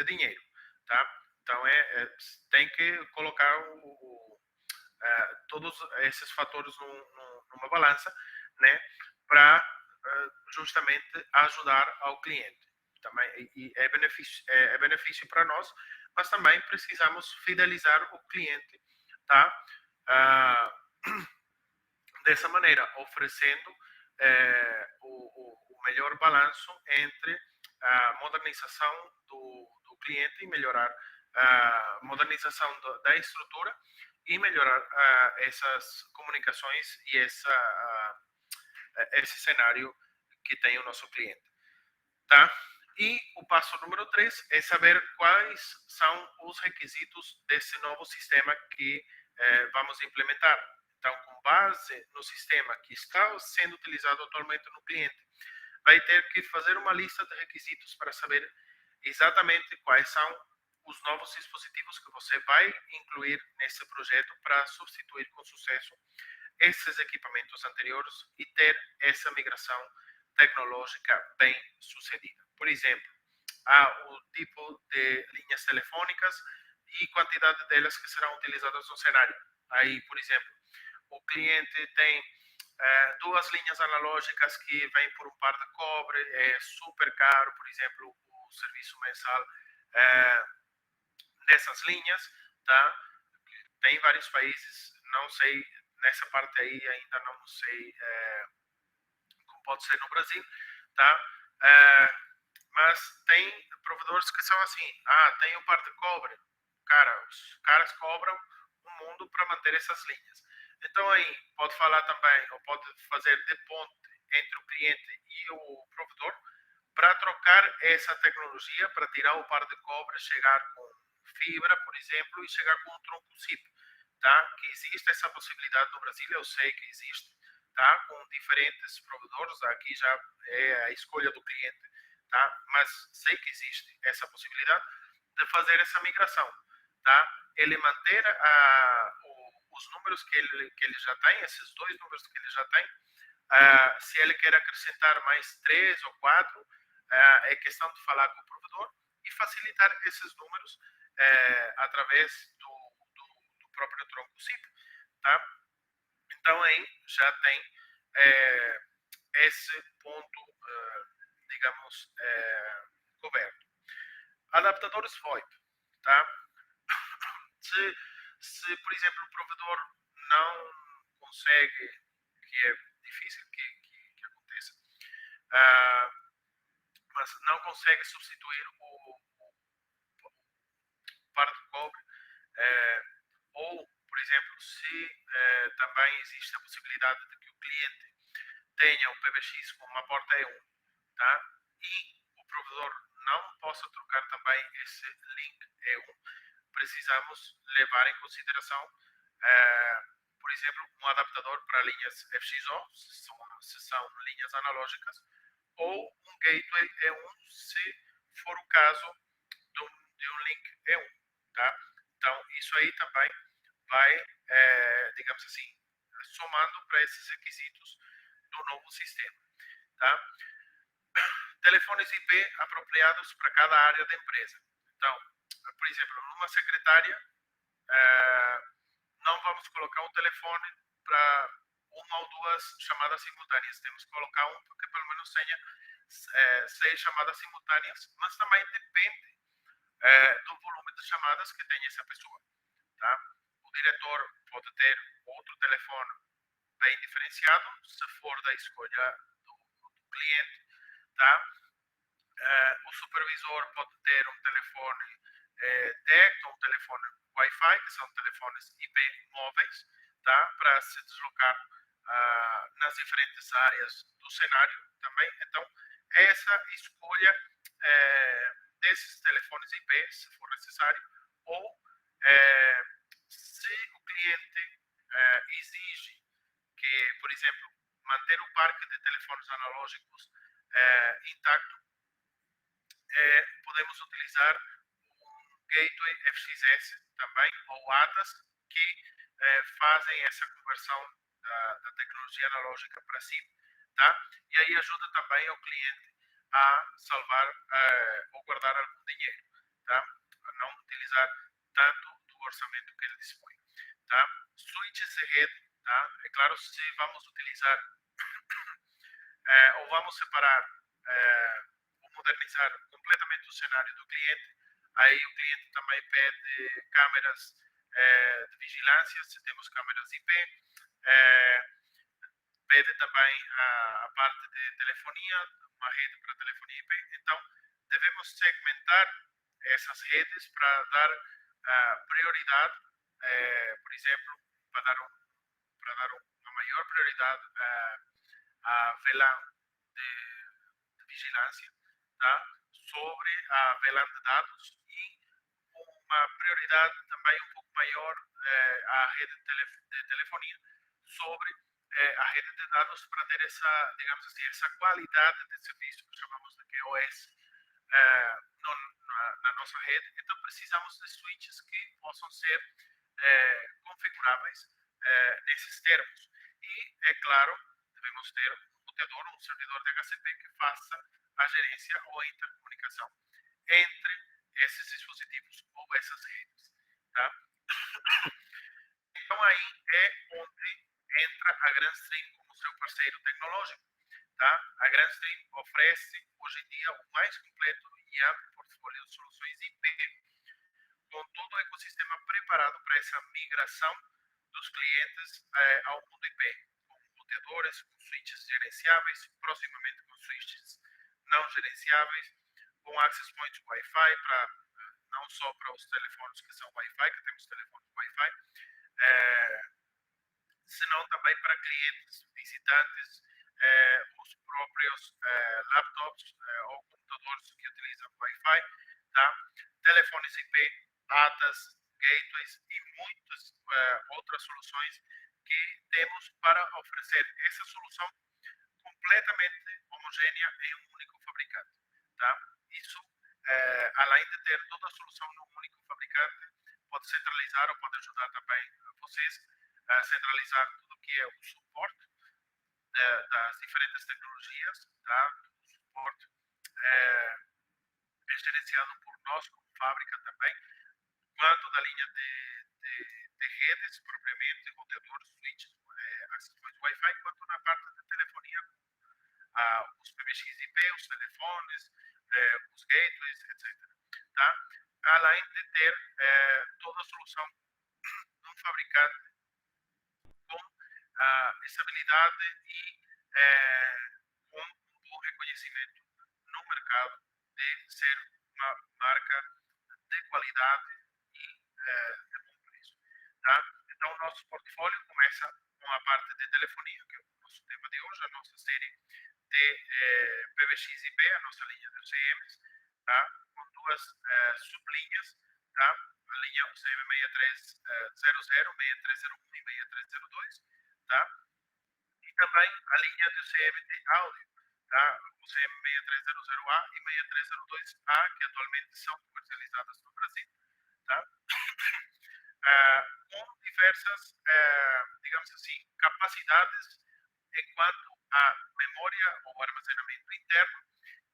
dinheiro, tá? Então tem que colocar todos esses fatores numa balança, né, para justamente ajudar ao cliente. Também e é benefício para nós, mas também precisamos fidelizar o cliente, tá? Dessa maneira, oferecendo o melhor balanço entre a modernização do cliente e melhorar a modernização da estrutura e melhorar essas comunicações e esse cenário que tem o nosso cliente, tá? E o passo número 3 é saber quais são os requisitos desse novo sistema que vamos implementar. Então, com base no sistema que está sendo utilizado atualmente no cliente, vai ter que fazer uma lista de requisitos para saber exatamente quais são os novos dispositivos que você vai incluir nesse projeto para substituir com sucesso esses equipamentos anteriores e ter essa migração tecnológica bem sucedida. Por exemplo, há o tipo de linhas telefônicas e quantidade delas que serão utilizadas no cenário. Aí, por exemplo, o cliente tem duas linhas analógicas que vêm por um par de cobre, é super caro, por exemplo, o serviço mensal dessas linhas, tá? Tem vários países, não sei, nessa parte aí ainda não sei como pode ser no Brasil, tá? Mas tem provedores que são assim, tem um par de cobre, cara, os caras cobram um mundo para manter essas linhas. Então aí pode falar também, ou pode fazer de ponte entre o cliente e o provedor para trocar essa tecnologia, para tirar o par de cobre, chegar com fibra, por exemplo, e chegar com um tronco SIP, tá? Que existe essa possibilidade no Brasil, eu sei que existe, tá? Com diferentes provedores, aqui já é a escolha do cliente, tá? Mas sei que existe essa possibilidade de fazer essa migração, tá? Ele manter os números que ele já tem, esses dois números que ele já tem, se ele quer acrescentar mais 3 ou 4, é questão de falar com o provedor e facilitar esses números através do próprio tronco SIP, tá? Então aí já tem esse ponto, digamos, coberto. Adaptadores VoIP, tá? Por exemplo, o provedor não consegue, que é difícil que aconteça, mas não consegue substituir o par de cobre, ou, por exemplo, se também existe a possibilidade de que o cliente tenha um PBX com uma porta E1, tá? E o provedor não possa trocar também esse link E1, precisamos levar em consideração por exemplo, um adaptador para linhas FXO, se são linhas analógicas, ou um gateway E1, se for o caso de um link E1, tá? Então, isso aí também vai, digamos assim, somando para esses requisitos do novo sistema, tá? Telefones IP apropriados para cada área da empresa. Então, por exemplo, numa secretária, não vamos colocar um telefone para uma ou duas chamadas simultâneas. Temos que colocar um porque pelo menos tenha 6 chamadas simultâneas, mas também depende do volume de chamadas que tem essa pessoa. Tá? O diretor pode ter outro telefone bem diferenciado, se for da escolha do cliente. Tá? O supervisor pode ter um telefone DECT ou um telefone Wi-Fi, que são telefones IP móveis, tá? Para se deslocar nas diferentes áreas do cenário também. Então, essa escolha desses telefones IP, se for necessário, ou se o cliente exige que, por exemplo, manter o parque de telefones analógicos intacto, podemos utilizar um gateway FXS também, ou ATAS, que fazem essa conversão da tecnologia analógica para cima. Tá? E aí ajuda também o cliente a salvar ou guardar algum dinheiro, tá? A não utilizar tanto do orçamento que ele dispõe. Tá? Switches de rede, tá? É claro, se vamos utilizar ou vamos separar ou modernizar completamente o cenário do cliente, aí o cliente também pede câmeras de vigilância, se temos câmeras IP, pede também a parte de telefonia, uma rede para telefonia IP. Então, devemos segmentar essas redes para dar prioridade, por exemplo, para dar uma maior prioridade a VLAN de vigilância, tá? Sobre a VLAN de dados e uma prioridade também um pouco maior à rede de telefonia sobre a rede de dados para ter essa, digamos assim, essa qualidade de serviço que chamamos de QoS na nossa rede. Então precisamos de switches que possam ser configuráveis nesses termos. E, é claro, devemos ter um roteador, um servidor de HCP que faça a gerência ou a intercomunicação entre esses dispositivos ou essas redes. Tá? Então aí é onde entra a Granstream como seu parceiro tecnológico. Tá? A Granstream oferece hoje em dia o mais completo e amplo portfólio de soluções IP, com todo o ecossistema preparado para essa migração dos clientes ao mundo IP, com roteadores, com switches gerenciáveis, proximamente com switches não gerenciáveis, com access points Wi-Fi, não só para os telefones que são Wi-Fi, que temos telefones Wi-Fi, senão também para clientes, visitantes, os próprios laptops ou computadores que utilizam Wi-Fi, tá? Telefones IP, ATAS, gateways e muitas outras soluções que temos para oferecer essa solução completamente homogênea em um único fabricante. Tá? Isso, além de ter toda a solução num único fabricante, pode centralizar ou pode ajudar também vocês a centralizar tudo o que é o suporte das diferentes tecnologias. Tá? O suporte é gerenciado por nós como fábrica também, quanto da linha de redes propriamente, roteadores, switches, accessões Wi-Fi, quanto na parte de telefonia, os PBX IP, os telefones, os gateways, etc. Tá? Além de ter toda a solução de um fabricante com estabilidade e com um bom reconhecimento no mercado de ser uma marca de qualidade e de bom preço. Tá? Então, o nosso portfólio começa com a parte de telefonia, que é o nosso tema de hoje, a nossa série de PBX-IP, a nossa linha de OCMs, tá? Com duas sublinhas, tá? a linha UCM6300, 6301 e 6302, tá? E também a linha do CM de áudio, tá? O CM6300A e 6302A, que atualmente são comercializadas no Brasil, tá? Com diversas, digamos assim, capacidades enquanto a memória ou armazenamento interno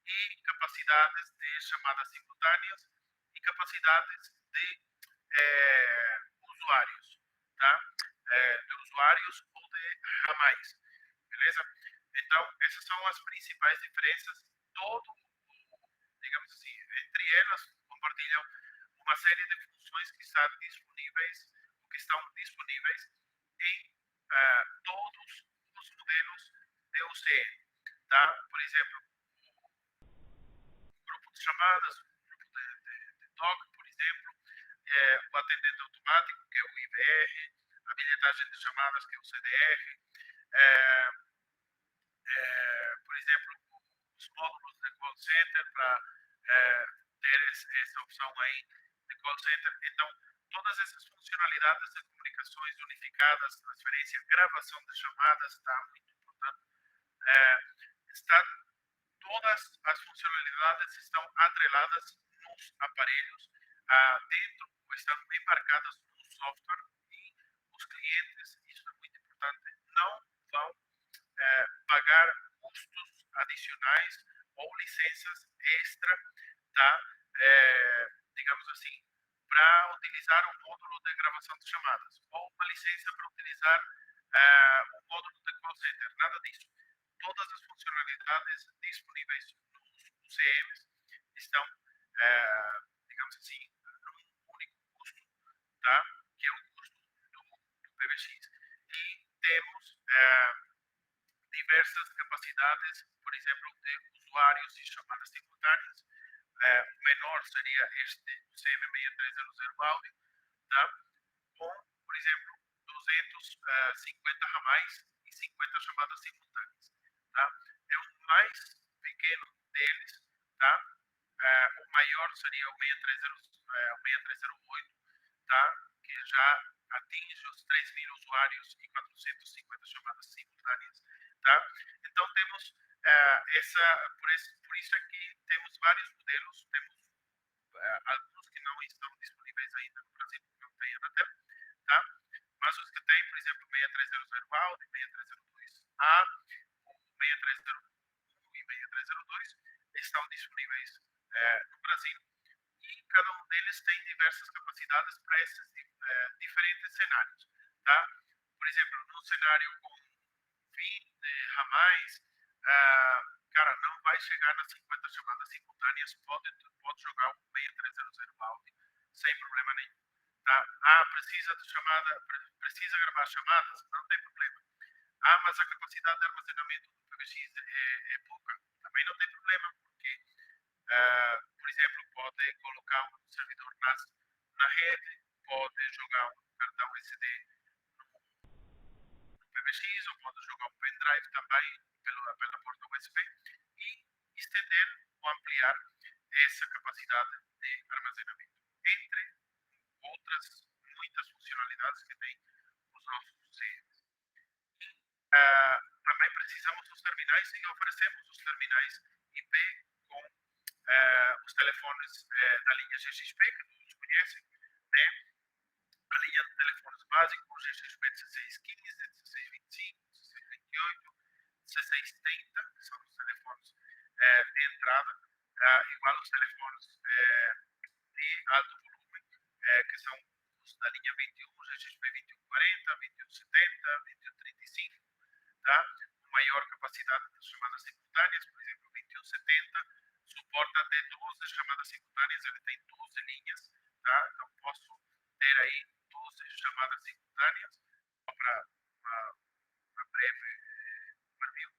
e capacidades de chamadas simultâneas e capacidades de usuários, tá? De usuários ou de ramais, beleza? Então, essas são as principais diferenças. Todo, digamos assim, entre elas compartilham uma série de funções que estão disponíveis em todos os modelos de UCM, tá? Por exemplo, grupo de chamadas, grupo de toque, por exemplo, o atendente automático, que é o IVR, a bilhetagem de chamadas, que é o CDR, é, por exemplo, os módulos de call center para ter essa opção aí de call center. Então, todas essas funcionalidades de comunicações unificadas, transferência, gravação de chamadas, está muito importante. É, está, todas as funcionalidades estão atreladas nos aparelhos, dentro, ou estão embarcadas no software, e os clientes, isso é muito importante, não vão pagar custos adicionais ou licenças extra, tá? Digamos assim, para utilizar um módulo de gravação de chamadas ou uma licença para utilizar um módulo de call center, nada disso. Todas as funcionalidades disponíveis nos UCMs estão, digamos assim, num único custo, tá? Que é o custo do PBX. E temos diversas capacidades, por exemplo, de usuários e chamadas simultâneas. O menor seria este CM6300 áudio, tá? Com, por exemplo, 250 ramais e 50 chamadas simultâneas, tá? É o mais pequeno deles, tá? O maior seria o 6308, tá? Que já atinge os 3.000 usuários e 450 chamadas simultâneas, tá? Então temos por isso aqui temos vários modelos, temos alguns que não estão disponíveis ainda no Brasil, não tem Anatel, tá? Mas os que têm, por exemplo, 6300 Audi, 6302A, o 6301 e 6302 estão disponíveis no Brasil, e cada um deles tem diversas capacidades para esses diferentes cenários, tá? Por exemplo, num cenário com 20 ramais, cara, não vai chegar nas 50 chamadas simultâneas, pode jogar o 6300 Audi sem problema nenhum, tá? Precisa de chamada, precisa gravar chamadas, não tem problema. Mas a capacidade de armazenamento do PBX é pouca, também não tem problema, porque por exemplo, pode colocar um servidor na rede, pode jogar um cartão SD no PBX, ou pode jogar um pendrive também pela porta USB e estender ou ampliar essa capacidade de armazenamento, entre outras muitas funcionalidades que tem os nossos CMs. Também precisamos dos terminais e oferecemos os terminais IP com os telefones da linha GXP, que todos conhecem, né? A linha de telefones básicos, GXP 1615, 1625, 1628, 1630, que são os telefones de entrada, igual os telefones de alto volume, que são os da linha 21, GXP 2140, 2170, 2135, tá? Com maior capacidade de chamadas simultâneas, por exemplo, 2170 suporta até 12 chamadas simultâneas, ele tem 12 linhas, tá? Então posso ter aí 12 chamadas simultâneas, só para uma breve review.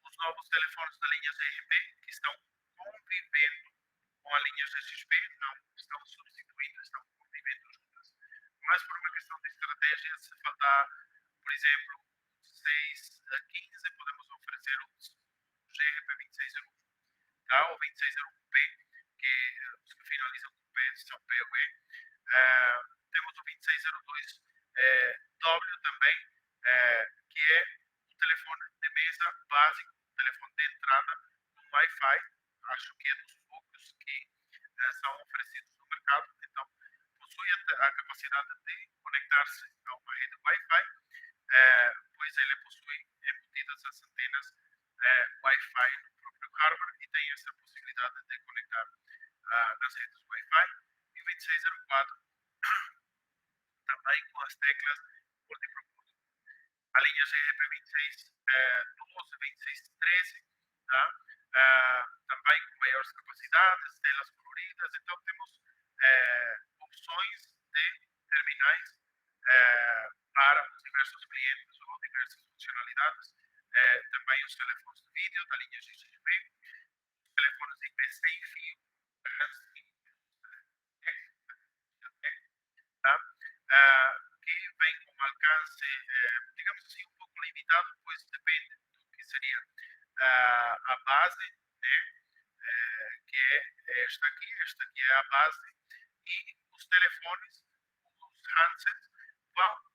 Os novos telefones da linha GRP, que estão convivendo com a linha GXP, não estão substituindo, estão convivendo juntas. Mas por uma questão de estratégia, se faltar, por exemplo, 6 a 15, podemos oferecer o GRP 2601, tá? Ou 2601P, que os que finalizam com PoE. Temos o 2602 W também, que é um telefone de mesa básico, um telefone de entrada com Wi-Fi. Acho que é dos poucos que são oferecidos no mercado. Então, possui a capacidade de conectar-se a uma rede Wi-Fi, pois ele possui embutidas as antenas Wi-Fi no próprio hardware e tem essa possibilidade de conectar nas redes Wi-Fi. E o 2604 também com as teclas por de propósito. A linha GRP2612, 2613, tá? Também com maiores capacidades, telas coloridas. Então temos opções de terminais para os diversos clientes ou diversas funcionalidades. Também os telefones de vídeo da linha GGB, os telefones IP sem fio, tá? Que vem com um alcance, digamos assim, um pouco limitado, pois depende do que seria a base, né? Que é esta aqui é a base, e os telefones, os handsets, vão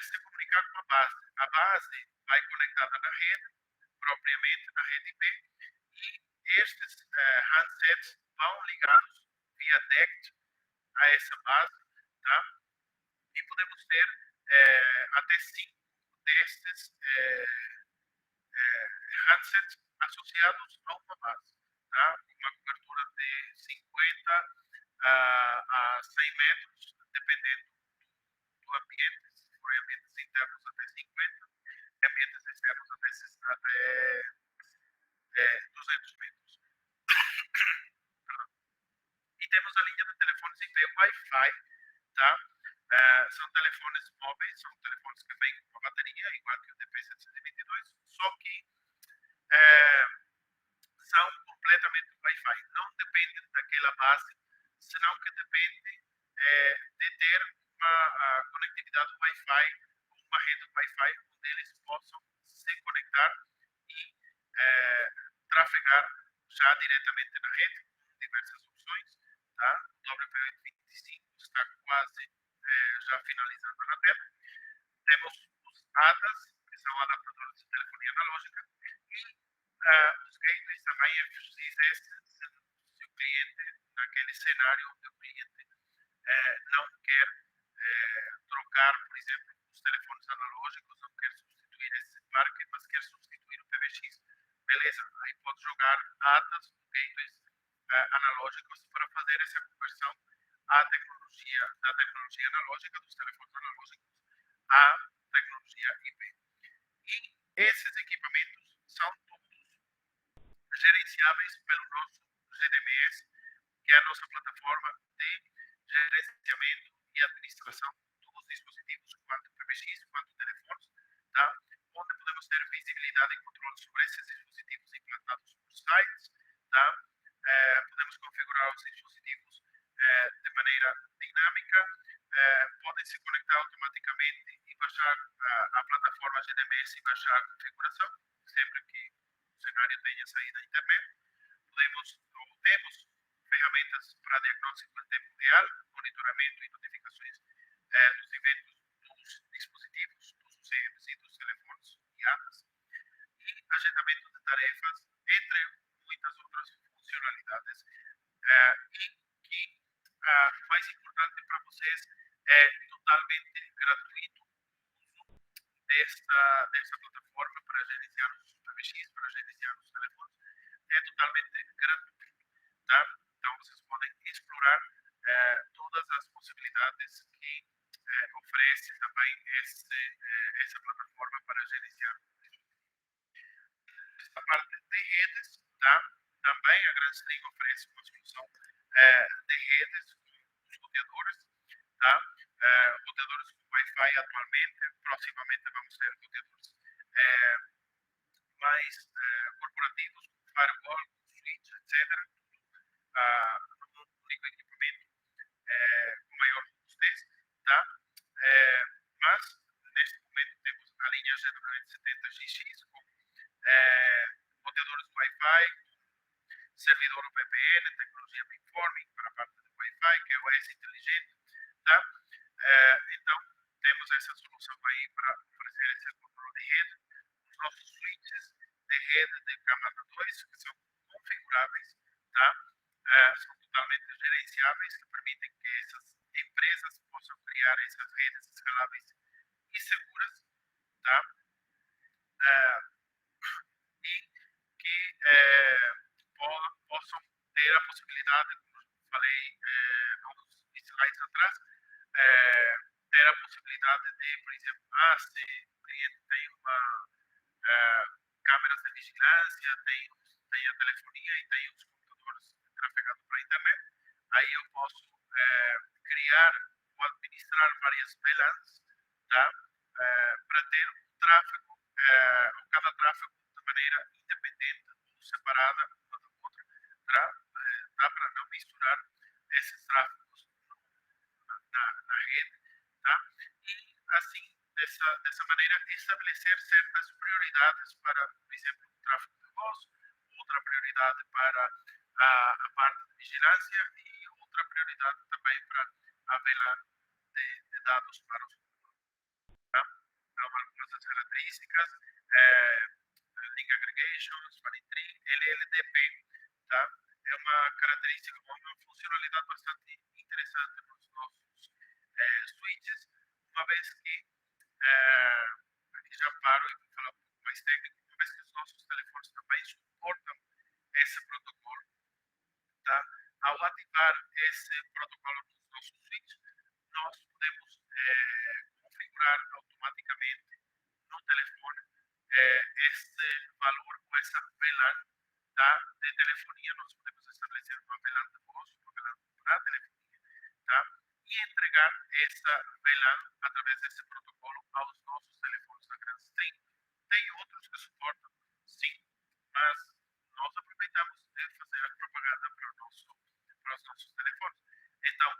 se comunicar com a base. A base vai conectada na rede, propriamente na rede IP, e estes handsets vão ligados via DECT a essa base, tá? E podemos ter até 5 destes handsets associados a uma base, tá? Uma cobertura de 50 a 100 metros, dependendo do ambiente. Se forem ambientes internos, até 50, ambientes externos, até 200 metros. E temos a linha de telefones IP Wi-Fi, tá? São telefones móveis, são telefones que vêm com a bateria, igual que o DP722, só que são completamente Wi-Fi. Não dependem daquela base, senão que depende de ter uma conectividade Wi-Fi, uma rede Wi-Fi, onde eles possam se conectar e trafegar já diretamente na rede, com diversas opções. Tá? O WP25 está quase já finalizando na tela. Temos os ADAs, que são adaptadores de telefonia analógica, e os gateways também FXS, se o cliente, naquele cenário onde o cliente não quer trocar, por exemplo, os telefones analógicos, não quer substituir esse parque, mas quer substituir o PBX, beleza, aí pode jogar ADAs, gateways analógicos para fazer essa conversão da tecnologia analógica dos telefones analógicos à tecnologia IP. E esses equipamentos são todos gerenciáveis pelo nosso GDMS, que é a nossa plataforma de gerenciamento e administração dos dispositivos, quanto PBX, quanto telefones, tá? Onde podemos ter visibilidade e controle sobre esses dispositivos implantados por sites, tá? Podemos configurar os dispositivos de maneira dinâmica, podem se conectar automaticamente e baixar a plataforma GDMS e baixar a configuração, sempre que o cenário tenha saída à internet. Temos ferramentas para diagnóstico em tempo real, monitoramento e notificações dos eventos dos dispositivos, dos UCMs e dos telefones guiados, e agendamento de tarefas, entre muitas outras funcionalidades. E que o mais importante para vocês é totalmente gratuito o uso desta plataforma para gerenciar os PBX, para gerenciar os telefones. É totalmente gratuito, tá? Então vocês podem explorar todas as possibilidades que oferece também essa plataforma para gerenciar. Esta parte de redes, tá? Também a Grandstream oferece uma solução de redes com os roteadores, tá? Roteadores com Wi-Fi atualmente, proximamente vamos ter roteadores mais corporativos, com firewall, com switch, etc. Num único equipamento com maior robustez, tá? Mas neste momento temos a linha G970XX com roteadores Wi-Fi, servidor VPN, tecnologia beamforming para a parte do Wi-Fi. Wi-Fi, que é o S inteligente, tá? Então, temos essa solução aí para oferecer esse controle de rede. Os nossos switches de rede de camada 2, que são configuráveis, tá? São totalmente gerenciáveis, que permitem que essas empresas possam criar essas redes escaláveis e seguras, tá? Eh, e que possam ter a possibilidade, como eu falei há uns slides atrás, ter a possibilidade de, por exemplo, se o cliente tem uma câmeras de vigilância, tem a telefonia e tem os computadores trafegados para a internet, aí eu posso criar ou administrar várias VLANs, tá? Para ter um tráfego, cada tráfego de maneira independente ou separada uma da outra, tá? Para não misturar esses tráfegos na rede, tá? E assim, dessa maneira, estabelecer certas prioridades para, por exemplo, o tráfego de voz, outra prioridade para a parte de vigilância e outra prioridade também para a VLAN de dados para os computadores. Tá? Então, algumas das características, Link Aggregation, Spanning Tree, LLDP, tá? É uma característica, uma funcionalidade bastante interessante nos nossos switches, uma vez que, aqui já paro e vou falar um pouco mais técnico, uma vez que os nossos telefones também suportam esse protocolo, tá? Ao ativar esse protocolo nos nossos switches, nós podemos configurar automaticamente no telefone esse valor ou essa VLAN, tá? De telefonia. Nós podemos estabelecer uma VLAN de voz, uma VLAN para telefonia, tá? E entregar essa VLAN através desse protocolo aos nossos telefones da Grans. Tem outros que suportam, sim, mas nós aproveitamos de fazer a propaganda para os nossos telefones. Então,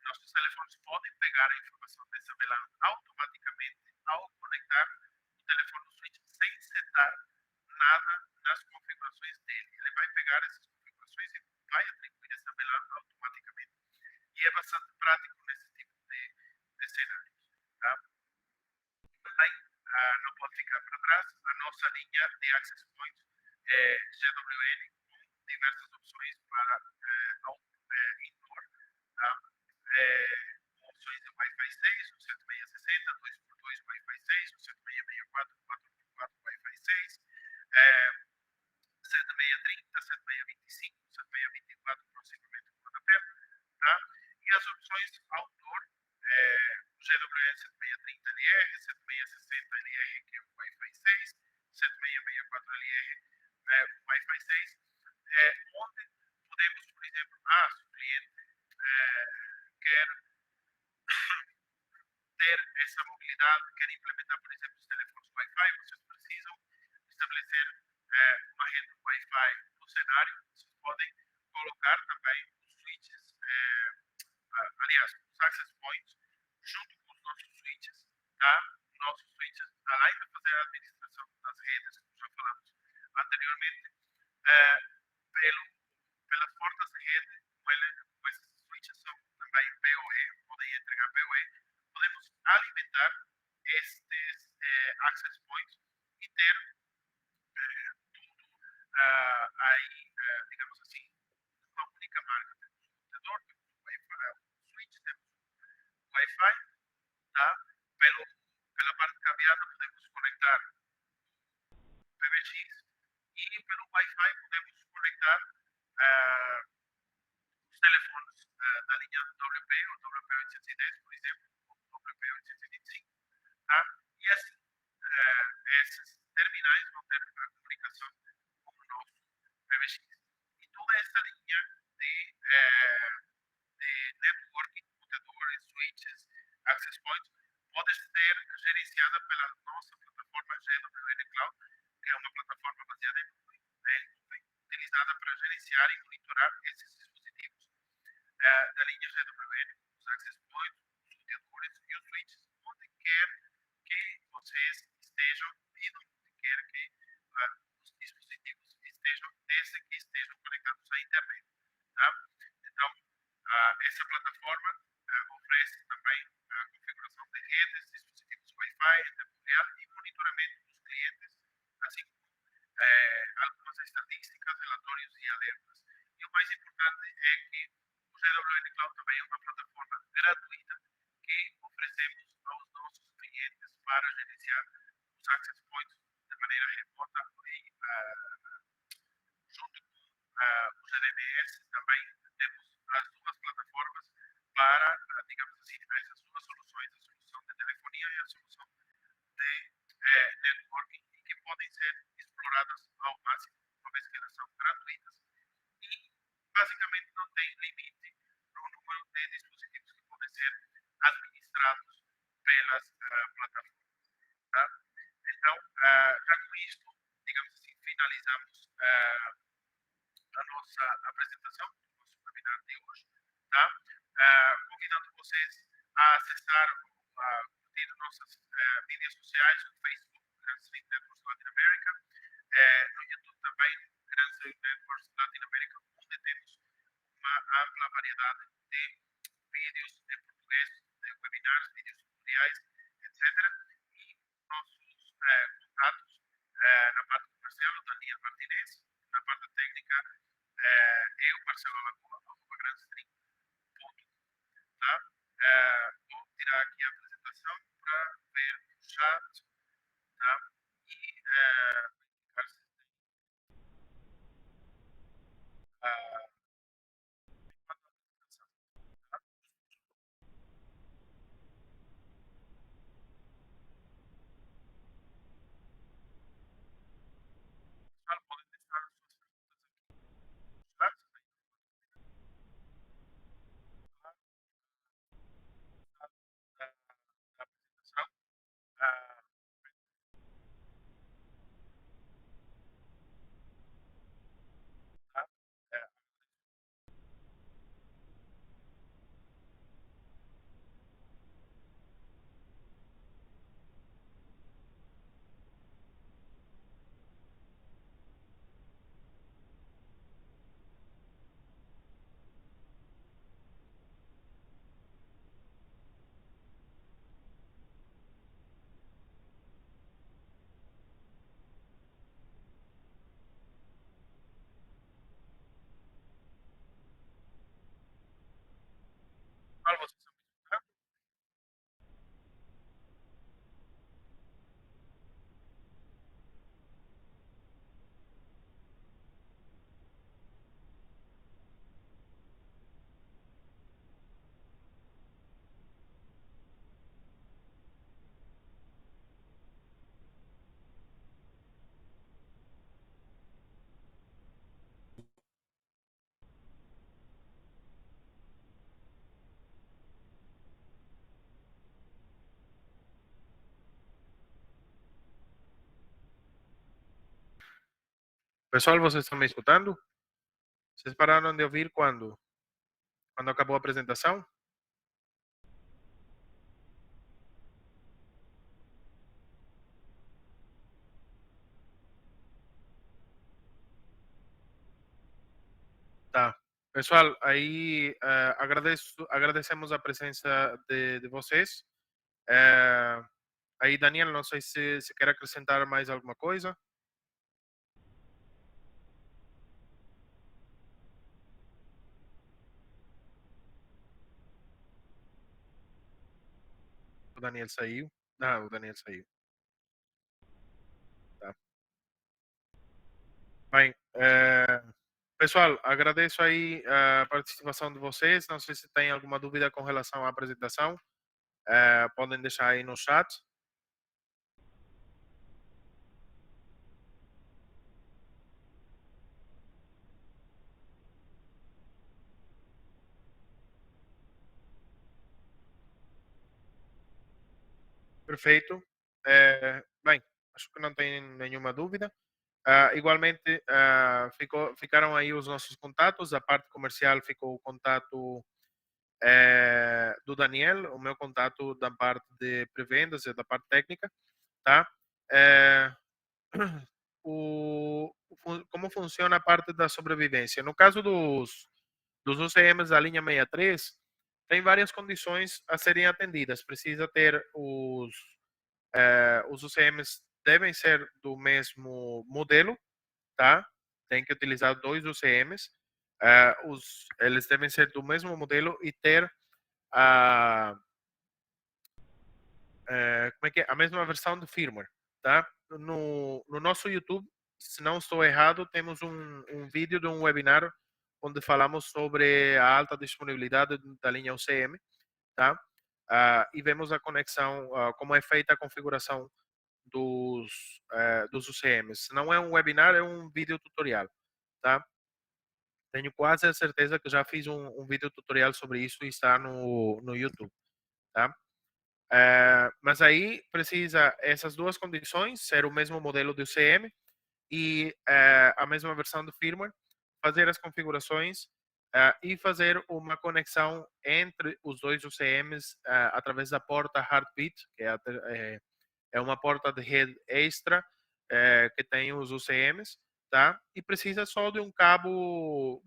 nossos telefones podem pegar a informação dessa VLAN automaticamente ao conectar o telefone no switch sem setar nada nas configurações dele. Ele vai pegar essas configurações e vai atribuir essa VLAN automaticamente. E é bastante prático nesse tipo de cenários. Tá? Também não pode ficar para trás a nossa linha de access points GWN com diversas opções para indoor, tá? Opções de Wi-Fi 6, o 7660, 2x2 Wi-Fi 6, o 7664, 4x4 Wi-Fi 6, 7630, 7625, 7624 processamento com banda aberta, tá? E as opções outdoor, o GWN 7630LR, 7660LR, que é o Wi-Fi 6, 7664LR, o Wi-Fi 6, onde podemos, por exemplo, se o cliente quer ter essa mobilidade, quer implementar, por exemplo, os telefones Wi-Fi, vocês precisam estabelecer uma rede Wi-Fi no cenário. Vocês podem colocar também os switches, aliás, os access points, junto com os nossos switches, tá? Nossos switches, além de fazer a administração das redes, como já falamos anteriormente, pelas portas de rede, como esses switches são também PoE, podem entregar PoE, podemos alimentar estes access points e ter tudo aí, digamos assim, uma única marca. Temos um computador, temos um Wi-Fi, um switch, temos um Wi-Fi, tá? Pela parte cabeada podemos conectar o PBX e pelo Wi-Fi podemos conectar os telefones da linha WP, ou WP810, por exemplo, ou WP825, tá? E assim, esses terminais vão ter a comunicação com o nosso PBX. E toda essa linha de networking, computadores, switches, access points, pode ser gerenciada pela nossa plataforma GWN Cloud, que é uma plataforma baseada em nuvem, utilizada para gerenciar e monitorar esses dispositivos da linha GWN, os access points, os roteadores e os switches, onde quer que vocês estejam e onde quer que os dispositivos estejam, desde que estejam conectados à internet. Tá? Então, comercial e monitoramento dos clientes, assim como algumas estatísticas, relatórios e alertas. E o mais importante é que o GWN Cloud também é uma plataforma gratuita que oferecemos aos nossos clientes para gerenciar os access points de maneira remota e junto com o GDBS também temos as duas plataformas para, digamos assim, essas duas soluções, a solução de telefonia e a solução de networking, e que podem ser exploradas ao máximo, uma vez que elas são gratuitas e basicamente não tem limite no número de dispositivos que podem ser administrados pelas plataformas. Tá? Então, já com isto, digamos assim, finalizamos a nossa apresentação, o nosso webinar de hoje, tá? Convidando vocês a acessar, a curtir nossas mídias sociais, no Facebook, Grandes Networks Latin America, no YouTube também, Grandes Networks Latin America, onde temos uma ampla variedade de vídeos em português, de webinars, vídeos tutoriais, etc. E nossos contatos na parte comercial, o Daniel Martinez, na parte técnica, eu, Marcelo Lagoa, arroba grandestream.com, tá? Vou tirar aqui a apresentação para ver o chat, tá? E verificar se tem a apresentação, tá? Pessoal, podem deixar as suas perguntas aqui no chat, tá? Da apresentação. Ah, tá? É, pessoal, vocês estão me escutando? Pessoal, vocês estão me escutando? Vocês pararam de ouvir quando? Quando acabou a apresentação? Tá. Pessoal, aí agradecemos a presença de vocês. Aí, Daniel, não sei se quer acrescentar mais alguma coisa. O Daniel saiu. Ah, o Daniel saiu. Tá. Bem, pessoal, agradeço aí a participação de vocês. Não sei se tem alguma dúvida com relação à apresentação. Podem deixar aí no chat. Perfeito. Bem, acho que não tem nenhuma dúvida. Igualmente, ficaram aí os nossos contatos. A parte comercial ficou o contato do Daniel, o meu contato da parte de pré-vendas e da parte técnica, tá? É, como funciona a parte da sobrevivência? No caso dos UCMs da linha 63, tem várias condições a serem atendidas. Precisa ter os UCMs devem ser do mesmo modelo, tá? Tem que utilizar 2 UCMs. Eles devem ser do mesmo modelo e ter a, como é que é? A mesma versão do firmware, tá? No nosso YouTube, se não estou errado, temos um vídeo de um webinar onde falamos sobre a alta disponibilidade da linha UCM, tá? E vemos a conexão, como é feita a configuração dos UCMs. Não é um webinar, é um vídeo tutorial, tá? Tenho quase a certeza que já fiz um vídeo tutorial sobre isso e está no YouTube, tá? Mas aí precisa essas duas condições, ser o mesmo modelo de UCM e a mesma versão do firmware, fazer as configurações e fazer uma conexão entre os dois UCMs através da porta Heartbeat, que é uma porta de rede extra que tem os UCMs, tá? E precisa só de um cabo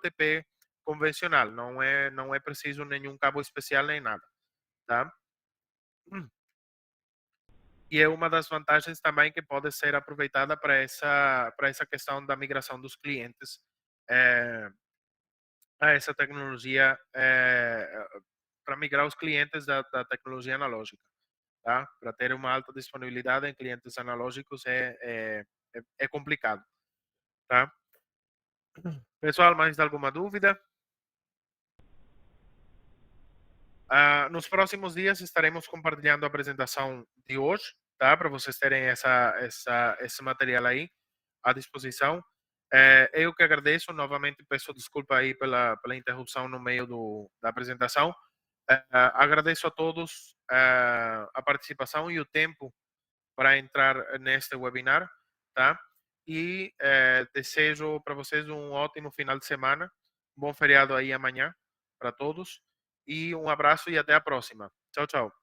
TP convencional, não é preciso nenhum cabo especial nem nada, tá? E é uma das vantagens também que pode ser aproveitada para essa questão da migração dos clientes a essa tecnologia, para migrar os clientes da tecnologia analógica, tá? Para ter uma alta disponibilidade em clientes analógicos é complicado, tá? Pessoal, mais alguma dúvida? Nos próximos dias estaremos compartilhando a apresentação de hoje, tá? Para vocês terem esse material aí à disposição. Eu que agradeço, novamente peço desculpa aí pela interrupção no meio da apresentação. Agradeço a todos a participação e o tempo para entrar neste webinar, tá? E desejo para vocês um ótimo final de semana, um bom feriado aí amanhã para todos e um abraço e até a próxima. Tchau, tchau.